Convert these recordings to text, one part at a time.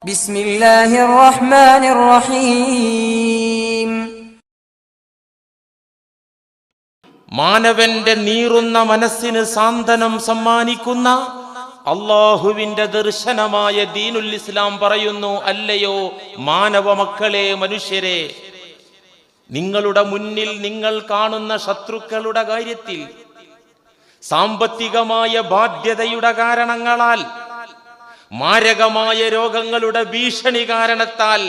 ബിസ്മില്ലാഹിർ റഹ്മാനിർ റഹീം. മാനവന്റെ നീറുന്ന മനസ്സിന് സാന്ത്വനം സമ്മാനിക്കുന്ന അള്ളാഹുവിന്റെ ദർശനമായ ദീനുൽ ഇസ്ലാം പറയുന്നു, അല്ലയോ മാനവ മക്കളെ, മനുഷ്യരെ, നിങ്ങളുടെ മുന്നിൽ നിങ്ങൾ കാണുന്ന ശത്രുക്കളുടെ കാര്യത്തിൽ സാമ്പത്തികമായ ബാധ്യതയുടെ കാരണങ്ങളാൽ, മാരകമായ രോഗങ്ങളുടെ ഭീഷണി കാരണത്താൽ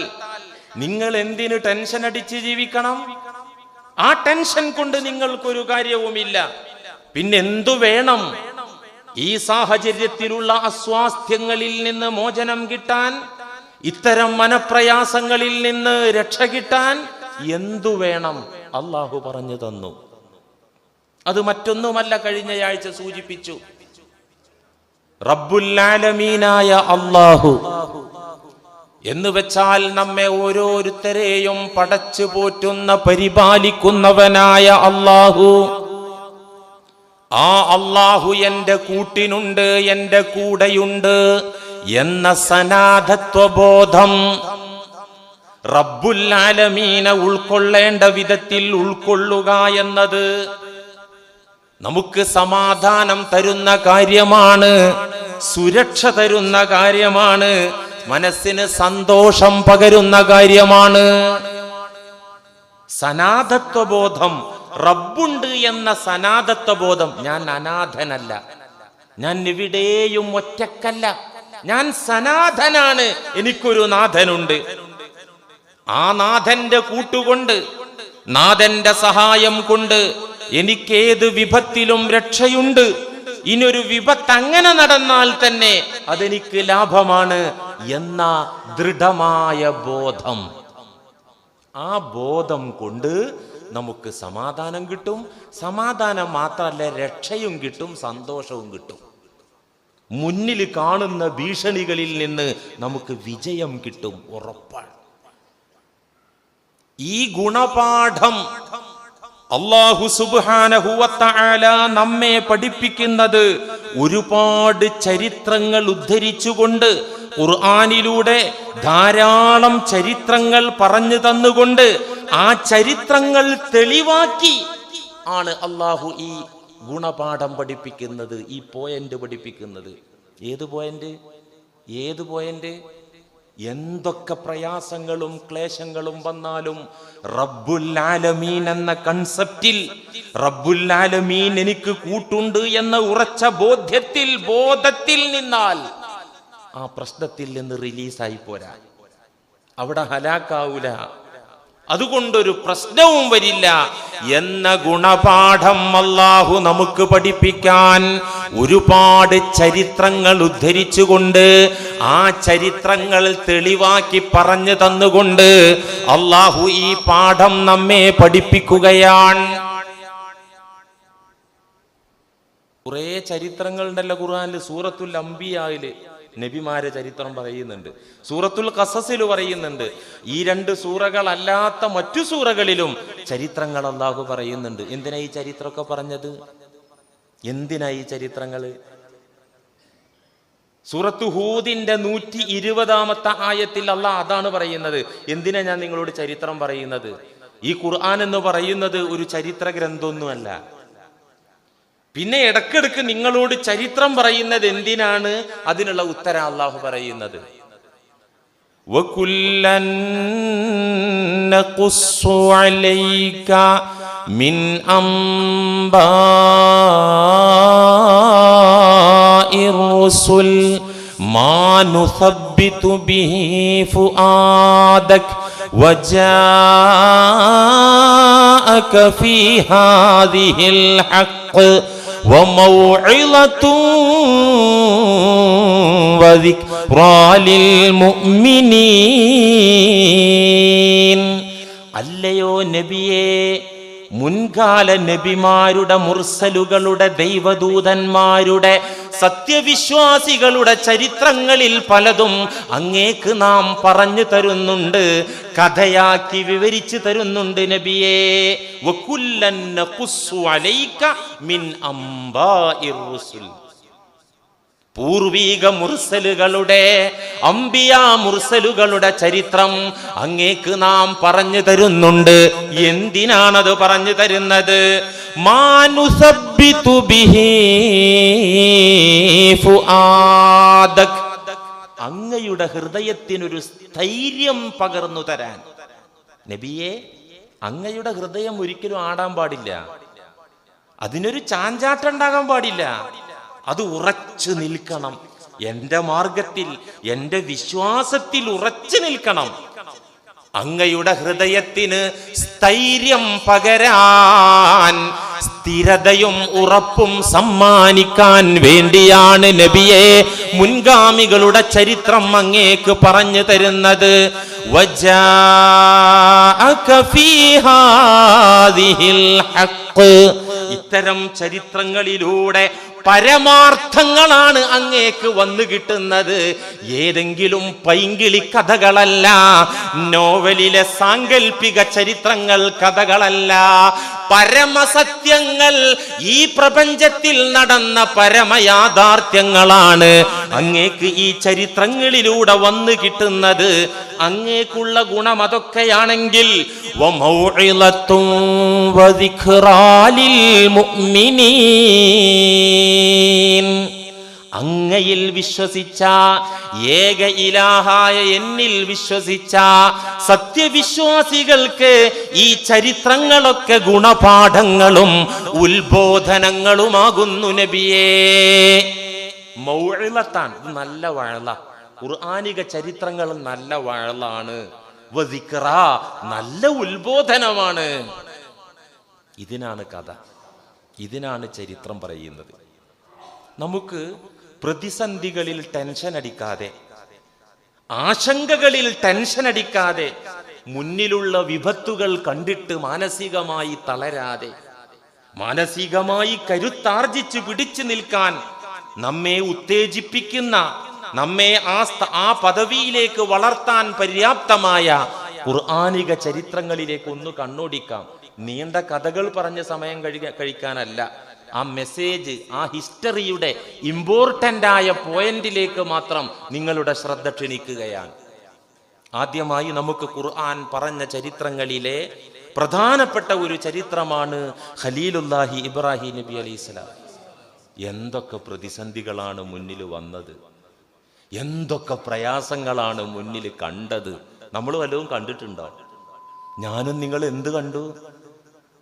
നിങ്ങൾ എന്തിന് ടെൻഷൻ അടിച്ച് ജീവിക്കണം? ആ ടെൻഷൻ കൊണ്ട് നിങ്ങൾക്കൊരു കാര്യവുമില്ല. പിന്നെന്തു വേണം? ഈ സാഹചര്യത്തിലുള്ള അസ്വാസ്ഥ്യങ്ങളിൽ നിന്ന് മോചനം കിട്ടാൻ, ഇത്തരം മനപ്രയാസങ്ങളിൽ നിന്ന് രക്ഷ കിട്ടാൻ എന്തു വേണം? അള്ളാഹു പറഞ്ഞു തന്നു. അത് മറ്റൊന്നുമല്ല, കഴിഞ്ഞയാഴ്ച സൂചിപ്പിച്ചു, റബ്ബുൽ ആലമീനായ അള്ളാഹു എന്ന് വെച്ചാൽ നമ്മെ ഓരോരുത്തരെയും പടച്ചു പോറ്റുന്ന, പരിപാലിക്കുന്നവനായ അള്ളാഹു. ആ അള്ളാഹു എന്റെ കൂട്ടിനുണ്ട്, എന്റെ കൂടെയുണ്ട് എന്ന സനാഥത്വബോധം റബ്ബുൽ ആലമീനെ ഉൾക്കൊള്ളേണ്ട വിധത്തിൽ ഉൾക്കൊള്ളുക എന്നത് നമുക്ക് സമാധാനം തരുന്ന കാര്യമാണ്, സുരക്ഷ തരുന്ന കാര്യമാണ്, മനസ്സിന് സന്തോഷം പകരുന്ന കാര്യമാണ്. സനാഥത്വബോധം, റബ്ബുണ്ട് എന്ന സനാഥത്വബോധം. ഞാൻ അനാഥനല്ല, ഞാൻ എവിടെയും ഒറ്റക്കല്ല, ഞാൻ സനാഥനാണ്, എനിക്കൊരു നാഥനുണ്ട്. ആ നാഥന്റെ കൂട്ടുകൊണ്ട്, നാഥന്റെ സഹായം കൊണ്ട് എനിക്കേത് വിപത്തിലും രക്ഷയുണ്ട്. ഇനിയൊരു വിപത്ത് അങ്ങനെ നടന്നാൽ തന്നെ അതെനിക്ക് ലാഭമാണ് എന്ന ദൃഢമായ ബോധം. ആ ബോധം കൊണ്ട് നമുക്ക് സമാധാനം കിട്ടും. സമാധാനം മാത്രമല്ല, രക്ഷയും കിട്ടും, സന്തോഷവും കിട്ടും. മുന്നിൽ കാണുന്ന ഭീഷണികളിൽ നിന്ന് നമുക്ക് വിജയം കിട്ടും, ഉറപ്പാണ്. ഈ ഗുണപാഠം അല്ലാഹു സുബ്ഹാനഹു വ തആല നമ്മെ പഠിപ്പിക്കുന്നത് ഒരുപാട് ചരിത്രങ്ങൾ ഉദ്ധരിച്ചുകൊണ്ട്, ഖുർആനിലൂടെ ധാരാളം ചരിത്രങ്ങൾ പറഞ്ഞു തന്നുകൊണ്ട്, ആ ചരിത്രങ്ങൾ തെളിവാക്കി ആണ് അല്ലാഹു ഈ ഗുണപാഠം പഠിപ്പിക്കുന്നത്, ഈ പോയിന്റ് പഠിപ്പിക്കുന്നത്. ഏത് പോയിന്റ്? എന്തൊക്കെ പ്രയാസങ്ങളും ക്ലേശങ്ങളും വന്നാലും റബ്ബുൽ ആലമീൻ എന്ന കൺസെപ്റ്റിൽ, റബ്ബുൽ ആലമീൻ എനിക്ക് കൂട്ടുണ്ട് എന്ന ഉറച്ച ബോധത്തിൽ നിന്നാൽ ആ പ്രശ്നത്തിൽ നിന്ന് റിലീസായി പോരാ, അവിടെ ഹലാക്കാവൂല, അതുകൊണ്ടൊരു പ്രശ്നവും വരില്ല എന്ന ഗുണപാഠം അല്ലാഹു നമുക്ക് പഠിപ്പിക്കാൻ ഒരുപാട് ചരിത്രങ്ങൾ ഉദ്ധരിച്ചുകൊണ്ട്, ആ ചരിത്രങ്ങൾ തെളിവാക്കി പറഞ്ഞു തന്നുകൊണ്ട് അല്ലാഹു ഈ പാഠം നമ്മെ പഠിപ്പിക്കുകയാണ്. കുറേ ചരിത്രങ്ങൾ ഉണ്ടല്ലോ ഖുർആനിൽ. സൂറത്തുൽ അംബിയായില് നബിമാരെ ചരിത്രം പറയുന്നുണ്ട്, സൂറത്തുൽ ഖസസിൽ പറയുന്നുണ്ട്. ഈ രണ്ട് സൂറകളല്ലാത്ത മറ്റു സൂറകളിലും ചരിത്രങ്ങൾ അല്ലാഹു പറയുന്നുണ്ട്. എന്തിനാ ഈ ചരിത്രമൊക്കെ പറഞ്ഞത്? എന്തിനാ ഈ ചരിത്രങ്ങള്? സൂറത്തു ഹൂദിന്റെ 120-ാമത്തെ ആയത്തിൽ അല്ലാഹ് അതാണ് പറയുന്നത്. എന്തിനാ ഞാൻ നിങ്ങളോട് ചരിത്രം പറയുന്നത്? ഈ ഖുർആൻ എന്ന് പറയുന്നത് ഒരു ചരിത്ര ഗ്രന്ഥമൊന്നുമല്ല. പിന്നെ ഇടക്കിടക്ക് നിങ്ങളോട് ചരിത്രം പറയുന്നത് എന്തിനാണ്? അതിനുള്ള ഉത്തരം അല്ലാഹു പറയുന്നത്, വകുല്ലൻ നഖുസ്സു അലൈക മിൻ അംബാഇർ റുസുൽ മാ നുസബ്ബിതു ബിഹി ഫുആദക വജാഅക ഫീ ഹാദിഹിൽ ഹഖ് വമൗഇളതുൻ വദിക്റാ ലിൽമുഅ്മിനീൻ. അല്ലയോ നബിയേ, മുൻകാല നബിമാരുടെ, മുർസലുകളുടെ, ദൈവദൂതന്മാരുടെ, സത്യവിശ്വാസികളുടെ ചരിത്രങ്ങളിൽ പലതും അങ്ങേക്ക് നാം പറഞ്ഞു തരുന്നുണ്ട്, കഥയാക്കി വിവരിച്ചു തരുന്നുണ്ട് നബിയേ. വകുല്ലൻ നഖുസ്സു അലൈക മിൻ അംബാഇർ റുസുൽ. പൂർവീക മുർസലുകളുടെ അംബിയാ മുർസലുകളുടെ ചരിത്രം അങ്ങേക്ക് നാം പറഞ്ഞു തരുന്നുണ്ട്. എന്തിനാണത് പറഞ്ഞു തരുന്നത്? മാനുസബ്ബിതു ബിഹി ഫുആദക്, അങ്ങയുടെ ഹൃദയത്തിനൊരു സ്ഥൈര്യം പകർന്നു തരാൻ. നബിയെ, അങ്ങയുടെ ഹൃദയം ഒരിക്കലും ആടാൻ പാടില്ല, അതിനൊരു ചാഞ്ചാട്ടം ഉണ്ടാകാൻ പാടില്ല. അത് ഉറച്ചു നിൽക്കണം. എന്റെ മാർഗത്തിൽ, എന്റെ വിശ്വാസത്തിൽ ഉറച്ചു നിൽക്കണം. അങ്ങയുടെ ഹൃദയത്തിന് സ്ഥൈര്യം പകരാൻ, സ്ഥിരതയും ഉറപ്പും സമ്മാനിക്കാൻ വേണ്ടിയാണ് നബിയെ മുൻഗാമികളുടെ ചരിത്രം അങ്ങേക്ക് പറഞ്ഞു തരുന്നത്. വജാഅക ഫീ ഹാദിഹിൽ ഹഖ്, ഇത്തരം ചരിത്രങ്ങളിലൂടെ പരമാർത്ഥങ്ങളാണ് അങ്ങേക്ക് വന്നു കിട്ടുന്നത്. ഏതെങ്കിലും പൈങ്കിളി കഥകളല്ല, നോവലിലെ സാങ്കല്പിക ചരിത്രങ്ങൾ കഥകളല്ല, പരമസത്യങ്ങൾ, ഈ പ്രപഞ്ചത്തിൽ നടന്ന പരമയാഥാർത്ഥ്യങ്ങളാണ് അങ്ങേക്ക് ഈ ചരിത്രങ്ങളിലൂടെ വന്നു കിട്ടുന്നത്. അങ്ങേക്കുള്ള ഗുണം അതൊക്കെയാണെങ്കിൽ വമൗഇളത്തും വദിക്റാലിൽ മുഅ്മിനീൻ, അങ്ങയിൽ വിശ്വസിച്ച, ഏക ഇലാഹായ എന്നിൽ വിശ്വസിച്ച സത്യവിശ്വാസികൾക്ക് ഈ ചരിത്രങ്ങളൊക്കെ ഗുണപാഠങ്ങളും ഉത്ബോധനങ്ങളുമാകുന്നു നബിയേ. മൗഇളത്താണ്, ഇത് നല്ല വഅള. ഖുർആനിക ചരിത്രങ്ങൾ നല്ല വഅളാണ്. വദിക്റ, നല്ല ഉത്ബോധനമാണ്. ഇതിനാണ് കഥ, ഇതിനാണ് ചരിത്രം പറയുന്നത്. നമുക്ക് പ്രതിസന്ധികളിൽ ടെൻഷൻ അടിക്കാതെ, ആശങ്കകളിൽ ടെൻഷൻ അടിക്കാതെ, മുന്നിലുള്ള വിപത്തുകൾ കണ്ടിട്ട് മാനസികമായി തളരാതെ, മാനസികമായി കരുത്താർജിച്ച് പിടിച്ചു നിൽക്കാൻ നമ്മെ ഉത്തേജിപ്പിക്കുന്ന, നമ്മെ ആ പദവിയിലേക്ക് വളർത്താൻ പര്യാപ്തമായ ഖുർആനിക ചരിത്രങ്ങളിലേക്ക് ഒന്ന് കണ്ണോടിക്കാം. നീണ്ട കഥകൾ പറഞ്ഞ സമയം കഴിക്കാനല്ല, ആ മെസ്സേജ്, ആ ഹിസ്റ്ററിയുടെ ഇമ്പോർട്ടൻ്റ് ആയ പോയിന്റിലേക്ക് മാത്രം നിങ്ങളുടെ ശ്രദ്ധ ക്ഷണിക്കുകയാണ്. ആദ്യമായി നമുക്ക് ഖുർആൻ പറഞ്ഞ ചരിത്രങ്ങളിലെ പ്രധാനപ്പെട്ട ഒരു ചരിത്രമാണ് ഖലീലുല്ലാഹി ഇബ്രാഹിം നബി അലൈഹിസ്സലാം. എന്തൊക്കെ പ്രതിസന്ധികളാണ് മുന്നിൽ വന്നത്, എന്തൊക്കെ പ്രയാസങ്ങളാണ് മുന്നിൽ കണ്ടത്. നമ്മൾ വല്ലതും കണ്ടിട്ടുണ്ടോ? ഞാനും നിങ്ങൾ എന്ത് കണ്ടു?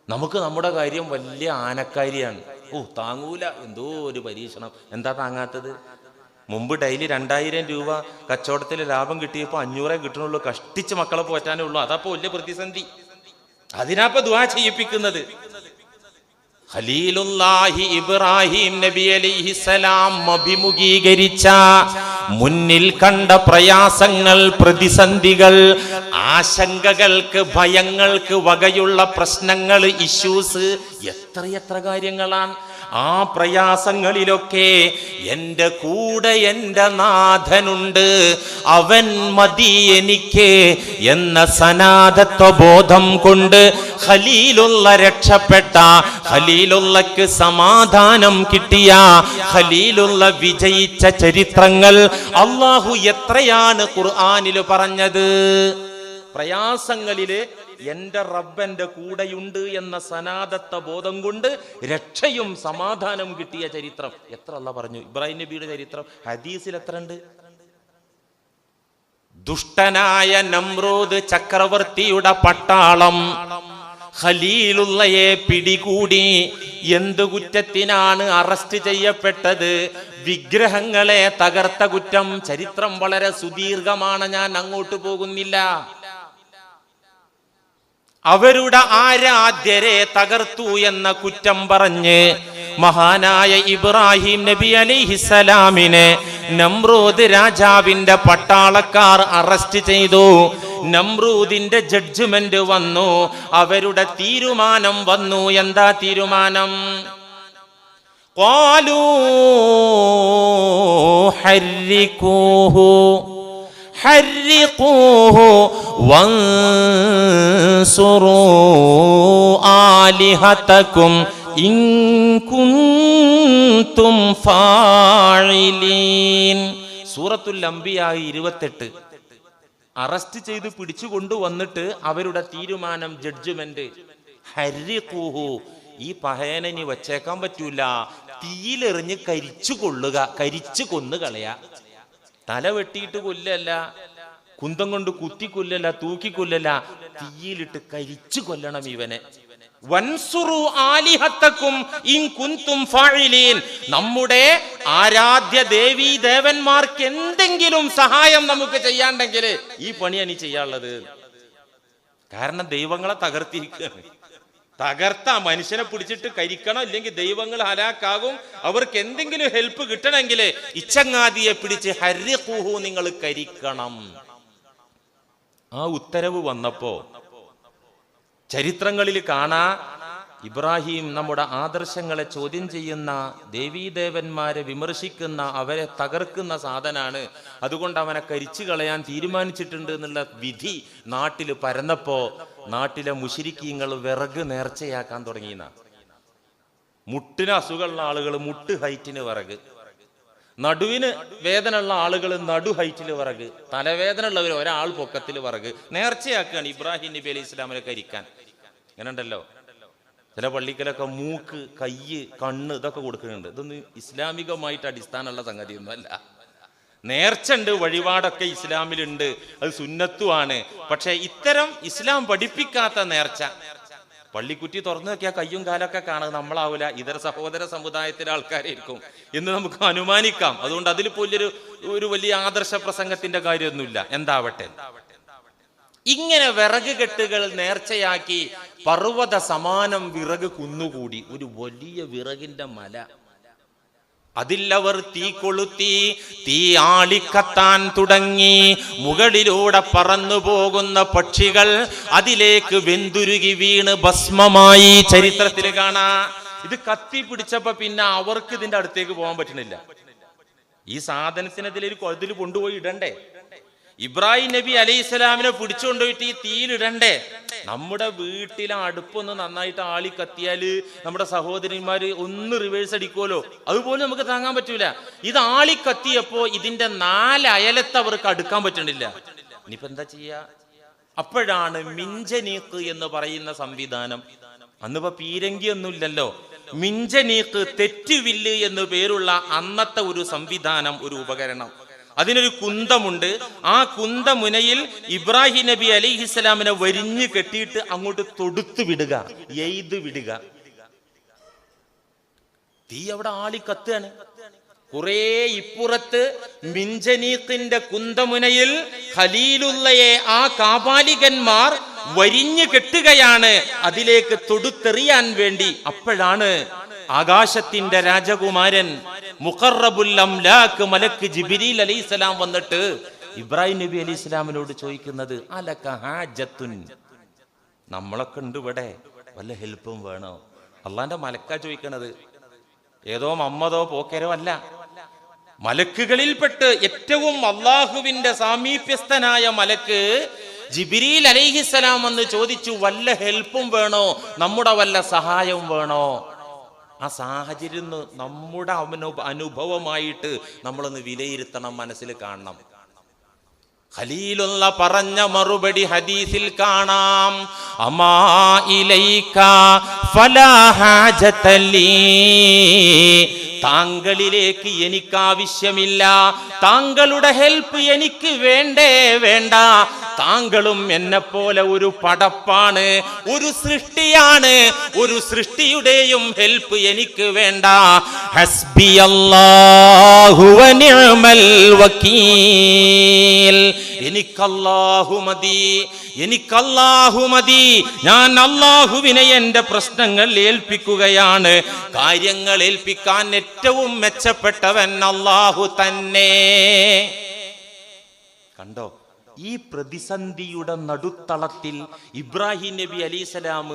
നമുക്ക് നമ്മുടെ കാര്യം വലിയ ആനക്കാരിയാണ്. താങ്ങൂല, എന്തോ ഒരു പരീക്ഷണം. എന്താ താങ്ങാത്തത്? മുമ്പ് ഡെയിലി 2000 രൂപ കച്ചവടത്തിൽ ലാഭം കിട്ടിയപ്പോൾ 500 കിട്ടണുള്ളൂ. കഷ്ടിച്ച് മക്കളെ പോറ്റാനേ ഉള്ളൂ. അതപ്പോ വലിയ പ്രതിസന്ധി. അതിനാപ്പോ ദുആ ചെയ്യിപ്പിക്കുന്നത്. ഖലീലുല്ലാഹി ഇബ്രാഹിം നബി അലൈഹിസ്സലാം അഭിമുഖീകരിച്ച, മുന്നിൽ കണ്ട പ്രയാസങ്ങൾ, പ്രതിസന്ധികൾ, ആശങ്കകൾക്ക്, ഭയങ്ങൾക്ക് വകയുള്ള പ്രശ്നങ്ങൾ, ഇഷ്യൂസ്, എത്രയെത്ര കാര്യങ്ങളാണ്. ആ പ്രയാസങ്ങളിലൊക്കെ എൻ്റെ കൂടെ എൻ്റെ നാഥനുണ്ട്, അവൻ മതി എനിക്ക് എന്ന സനാതത്വ ബോധം കൊണ്ട് ഖലീലുള്ള രക്ഷപ്പെട്ട, ഖലീലുള്ളക്ക് സമാധാനം കിട്ടിയ, ഖലീലുള്ള വിജയിച്ച ചരിത്രങ്ങൾ അല്ലാഹു എത്രയാണ് ഖുർആനിൽ പറഞ്ഞത്. പ്രയാസങ്ങളില് എന്റെ റബ്ബന്റെ കൂടെയുണ്ട് എന്ന സനാതത്വ ബോധം കൊണ്ട് രക്ഷയും സമാധാനം കിട്ടിയ ചരിത്രം എത്ര അല്ലാഹു പറഞ്ഞു. ഇബ്രാഹിം നബിയുടെ ചരിത്രം ഹദീസിൽ എത്ര ഉണ്ട്? ദുഷ്ടനായ നമ്രൂദ് ചക്രവർത്തിയുടെ പട്ടാളം ഖലീലുള്ളയെ പിടികൂടി. എന്തു കുറ്റത്തിനാണ് അറസ്റ്റ് ചെയ്യപ്പെട്ടത്? വിഗ്രഹങ്ങളെ തകർത്ത കുറ്റം. ചരിത്രം വളരെ സുദീർഘമാണ്, ഞാൻ അങ്ങോട്ട് പോകുന്നില്ല. അവരുടെ ആരാധ്യരെ തകർത്തു എന്ന കുറ്റം പറഞ്ഞ് മഹാനായ ഇബ്രാഹിം നബി അലൈഹിസ്സലാമിനെ നമ്രൂദ് രാജാവിന്റെ പട്ടാളക്കാർ അറസ്റ്റ് ചെയ്തു. നമ്രൂദിന്റെ ജഡ്ജ്മെന്റ് വന്നു, അവരുടെ തീരുമാനം വന്നു. എന്താ തീരുമാനം? ഖാലൂ ഹർരിഖൂഹു ഹർരിഖൂഹു വൻസുറൂ ആലിഹതകും ഇൻ കുൻതും ഫാഇലീൻ. സൂറത്തുൽ അംബിയ 28. അറസ്റ്റ് ചെയ്ത് പിടിച്ചു കൊണ്ടുവന്നിട്ട് അവരുടെ തീരുമാനം, ജഡ്ജ്മെന്റ്, ഹരിഖൂഹു, ഈ പഹയനി വച്ചേക്കാൻ പറ്റൂല, തീയിലെറിഞ്ഞ് കരിച്ചു കൊള്ളുക, കരിച്ചു കൊന്നു കളയാ. തല വെട്ടിയിട്ട് കൊല്ലല്ല, കുന്തം കൊണ്ട് കുത്തി കൊല്ലല്ല, തൂക്കി കൊല്ലല്ല, തീയിലിട്ട് കരിച്ചു കൊല്ലണം ഇവനെ. വൻസുറു ആലിഹത്തക്കും ഇൻ കുൻതും ഫാഇലീൻ. നമ്മുടെ ആരാധ്യ ദേവീ ദേവന്മാർക്ക് എന്തെങ്കിലും സഹായം നമുക്ക് ചെയ്യാണ്ടെങ്കിൽ ഈ പണിയാണ് നീ ചെയ്യാനുള്ളത്. കാരണം ദൈവങ്ങളെ തകർത്തിരിക്കുകയാണ്. തകർത്ത മനുഷ്യനെ പിടിച്ചിട്ട് കരിക്കണം, ഇല്ലെങ്കിൽ ദൈവങ്ങൾ ഹലാക്കാകും. അവർക്ക് എന്തെങ്കിലും ഹെൽപ്പ് കിട്ടണമെങ്കിൽ ഇച്ചങ്ങാതിയെ പിടിച്ച് ഹരിഖൂഹു, നിങ്ങൾ കരിക്കണം. ആ ഉത്തരവ് വന്നപ്പോ ചരിത്രങ്ങളിൽ കാണാ, ഇബ്രാഹിം നമ്മുടെ ആദർശങ്ങളെ ചോദ്യം ചെയ്യുന്ന, ദേവീദേവന്മാരെ വിമർശിക്കുന്ന, അവരെ തകർക്കുന്ന സാധനാണ്, അതുകൊണ്ട് അവനെ കരിച്ചു കളയാൻ തീരുമാനിച്ചിട്ടുണ്ട് എന്നുള്ള വിധി നാട്ടിൽ പരന്നപ്പോ നാട്ടിലെ മുശ്രിക്കീങ്ങൾ വിറക് നേർച്ചയാക്കാൻ തുടങ്ങിയെന്ന. മുട്ടിന് അസുഖമുള്ള ആളുകൾ മുട്ട് ഹൈറ്റിന് വിറക്, നടുവിന് വേദന ഉള്ള ആളുകൾ നടു ഹൈറ്റിൽ വിറക്, തലവേദന ഉള്ളവർ ഒരാൾ പൊക്കത്തിൽ വിറക് നേർച്ചയാക്കുകയാണ് ഇബ്രാഹിം നബി അലൈഹി ഇസ്ലാമിനെ കരിക്കാൻ. അങ്ങനെ ഉണ്ടല്ലോ ചില പള്ളിക്കലൊക്കെ മൂക്ക്, കയ്യ്, കണ്ണ് ഇതൊക്കെ കൊടുക്കുന്നുണ്ട്. ഇതൊന്നും ഇസ്ലാമികമായിട്ട് അടിസ്ഥാനമുള്ള സംഗതിയൊന്നും അല്ല. നേർച്ച ഉണ്ട്, വഴിപാടൊക്കെ ഇസ്ലാമിലുണ്ട്, അത് സുന്നത്തുമാണ്. പക്ഷെ ഇത്തരം ഇസ്ലാം പഠിപ്പിക്കാത്ത നേർച്ച, പള്ളിക്കുറ്റി തുറന്നു നോക്കിയാൽ കയ്യും കാലൊക്കെ കാണുന്നത് നമ്മളാവൂല, ഇതര സഹോദര സമുദായത്തിലെ ആൾക്കാരായിരിക്കും എന്ന് നമുക്ക് അനുമാനിക്കാം. അതുകൊണ്ട് അതിൽ ഒരു വലിയ ആദർശ പ്രസംഗത്തിന്റെ കാര്യമൊന്നുമില്ല. എന്താവട്ടെ, ഇങ്ങനെ വിറക് കെട്ടുകൾ നേർച്ചയാക്കി പർവ്വത സമാനം വിറക് കുന്നുകൂടി, ഒരു വലിയ വിറകിന്റെ മല. അതിലവർ തീ കൊളുത്തി, തീ ആളിക്കത്താൻ തുടങ്ങി. മുകളിലൂടെ പറന്നു പോകുന്ന പക്ഷികൾ അതിലേക്ക് വെന്തുരുകി വീണ് ഭസ്മമായി. ചരിത്രത്തിൽ കാണാ, ഇത് കത്തി പിടിച്ചപ്പോ പിന്നെ അവർക്ക് ഇതിന്റെ അടുത്തേക്ക് പോകാൻ പറ്റണില്ല. ഈ സാധനത്തിനെതിരെ ഇതിൽ കൊണ്ടുപോയി ഇടണ്ടേ? ഇബ്രാഹിം നബി അലൈഹി സ്വലാമിനെ പിടിച്ചുകൊണ്ടുപോയിട്ട് ഈ തീയിലിടണ്ടേ? നമ്മുടെ വീട്ടിലെ അടുപ്പൊന്ന് നന്നായിട്ട് ആളി കത്തിയാല് നമ്മുടെ സഹോദരന്മാര് ഒന്ന് റിവേഴ്സ് അടിക്കുമല്ലോ, അതുപോലെ നമുക്ക് താങ്ങാൻ പറ്റൂല. ഇത് ആളി കത്തിയപ്പോ ഇതിന്റെ 4 അയലത്ത് അവർക്ക് അടുക്കാൻ പറ്റണില്ല. ഇനിയിപ്പോ എന്താ ചെയ്യാ? അപ്പോഴാണ് മിഞ്ചനീക്ക് എന്ന് പറയുന്ന സംവിധാനം. അന്നിപ്പോ പീരങ്കി ഒന്നുമില്ലല്ലോ. മിഞ്ചനീക്ക്, തെറ്റുവില്ല് എന്ന് പേരുള്ള അന്നത്തെ ഒരു സംവിധാനം, ഒരു ഉപകരണം. അതിനൊരു കുന്തമുണ്ട്. ആ കുന്തമുനയിൽ ഇബ്രാഹിം നബി അലൈഹിസ്സലാമിനെ വരിഞ്ഞു കെട്ടിയിട്ട് അങ്ങോട്ട് തൊടുത്തു വിടുക, എയ്ത് വിടുക. തീ അവിടെ ആളി കത്തുകയാണ്. കുറെ ഇപ്പുറത്ത് മിഞ്ചനീക്കിന്റെ കുന്തമുനയിൽ ഖലീലുള്ളയെ ആ കാപാലികന്മാർ വരിഞ്ഞു കെട്ടുകയാണ് അതിലേക്ക് തൊടുത്തെറിയാൻ വേണ്ടി. അപ്പോഴാണ് ആകാശത്തിന്റെ രാജകുമാരൻ മുഖറബുൽ അംലാക്ക് മലക്ക് ജിബ്രീൽ അലൈഹിസ്സലാം വന്നിട്ട് ഇബ്രാഹിം നബി അലൈഹിസ്സലാമിനോട് ചോദിക്കുന്നത്, അലക ഹാജത്തുൻ, നമ്മളൊക്കെ ഉണ്ട് ഇവിടെ, വല്ല ഹെൽപ്പും വേണോ? അള്ളാന്റെ മലക്കാ ചോദിക്കണത്, ഏതോ മമ്മദോ പോക്കരോ അല്ല. മലക്കുകളിൽപ്പെട്ട് ഏറ്റവും അള്ളാഹുവിന്റെ സാമീപ്യസ്ഥനായ മലക്ക് ജിബ്രീൽ അലൈഹിസ്സലാം വന്ന് ചോദിച്ചു, വല്ല ഹെൽപ്പും വേണോ, നമ്മുടെ വല്ല സഹായവും വേണോ? ആ സാഹചര്യം നമ്മുടെ അനുഭവമായിട്ട് നമ്മളൊന്ന് വിലയിരുത്തണം, മനസ്സിൽ കാണണം. ഖലീലുള്ള പറഞ്ഞ മറുപടി ഹദീസിൽ കാണാം, അമാ ഇലൈക ഫലാ ഹാജത ലീ, താങ്കളിലേക്ക് എനിക്ക് ആവശ്യമില്ല, താങ്കളുടെ ഹെൽപ്പ് എനിക്ക് വേണ്ടേ വേണ്ട. താങ്കളും എന്നെ പോലെ ഒരു പടപ്പാണ്, ഒരു സൃഷ്ടിയാണ്, ഒരു സൃഷ്ടിയുടെയും ഹെൽപ്പ് എനിക്ക് വേണ്ട. ഹസ്ബിയല്ലാഹു വ നിഅമൽ വകീൽ, എനിക്കല്ലാഹു മതി, എനിക്കല്ലാഹു മതി. ഞാൻ അല്ലാഹുവിനെ എന്റെ പ്രശ്നങ്ങൾ ഏൽപ്പിക്കുകയാണ്. കാര്യങ്ങൾ ഏൽപ്പിക്കാൻ ഏറ്റവും മെച്ചപ്പെട്ടവൻ അല്ലാഹു തന്നെ. കണ്ടോ, ഈ പ്രതിസന്ധിയുടെ നടുത്തളത്തിൽ ഇബ്രാഹിം നബി അലൈഹിസ്സലാം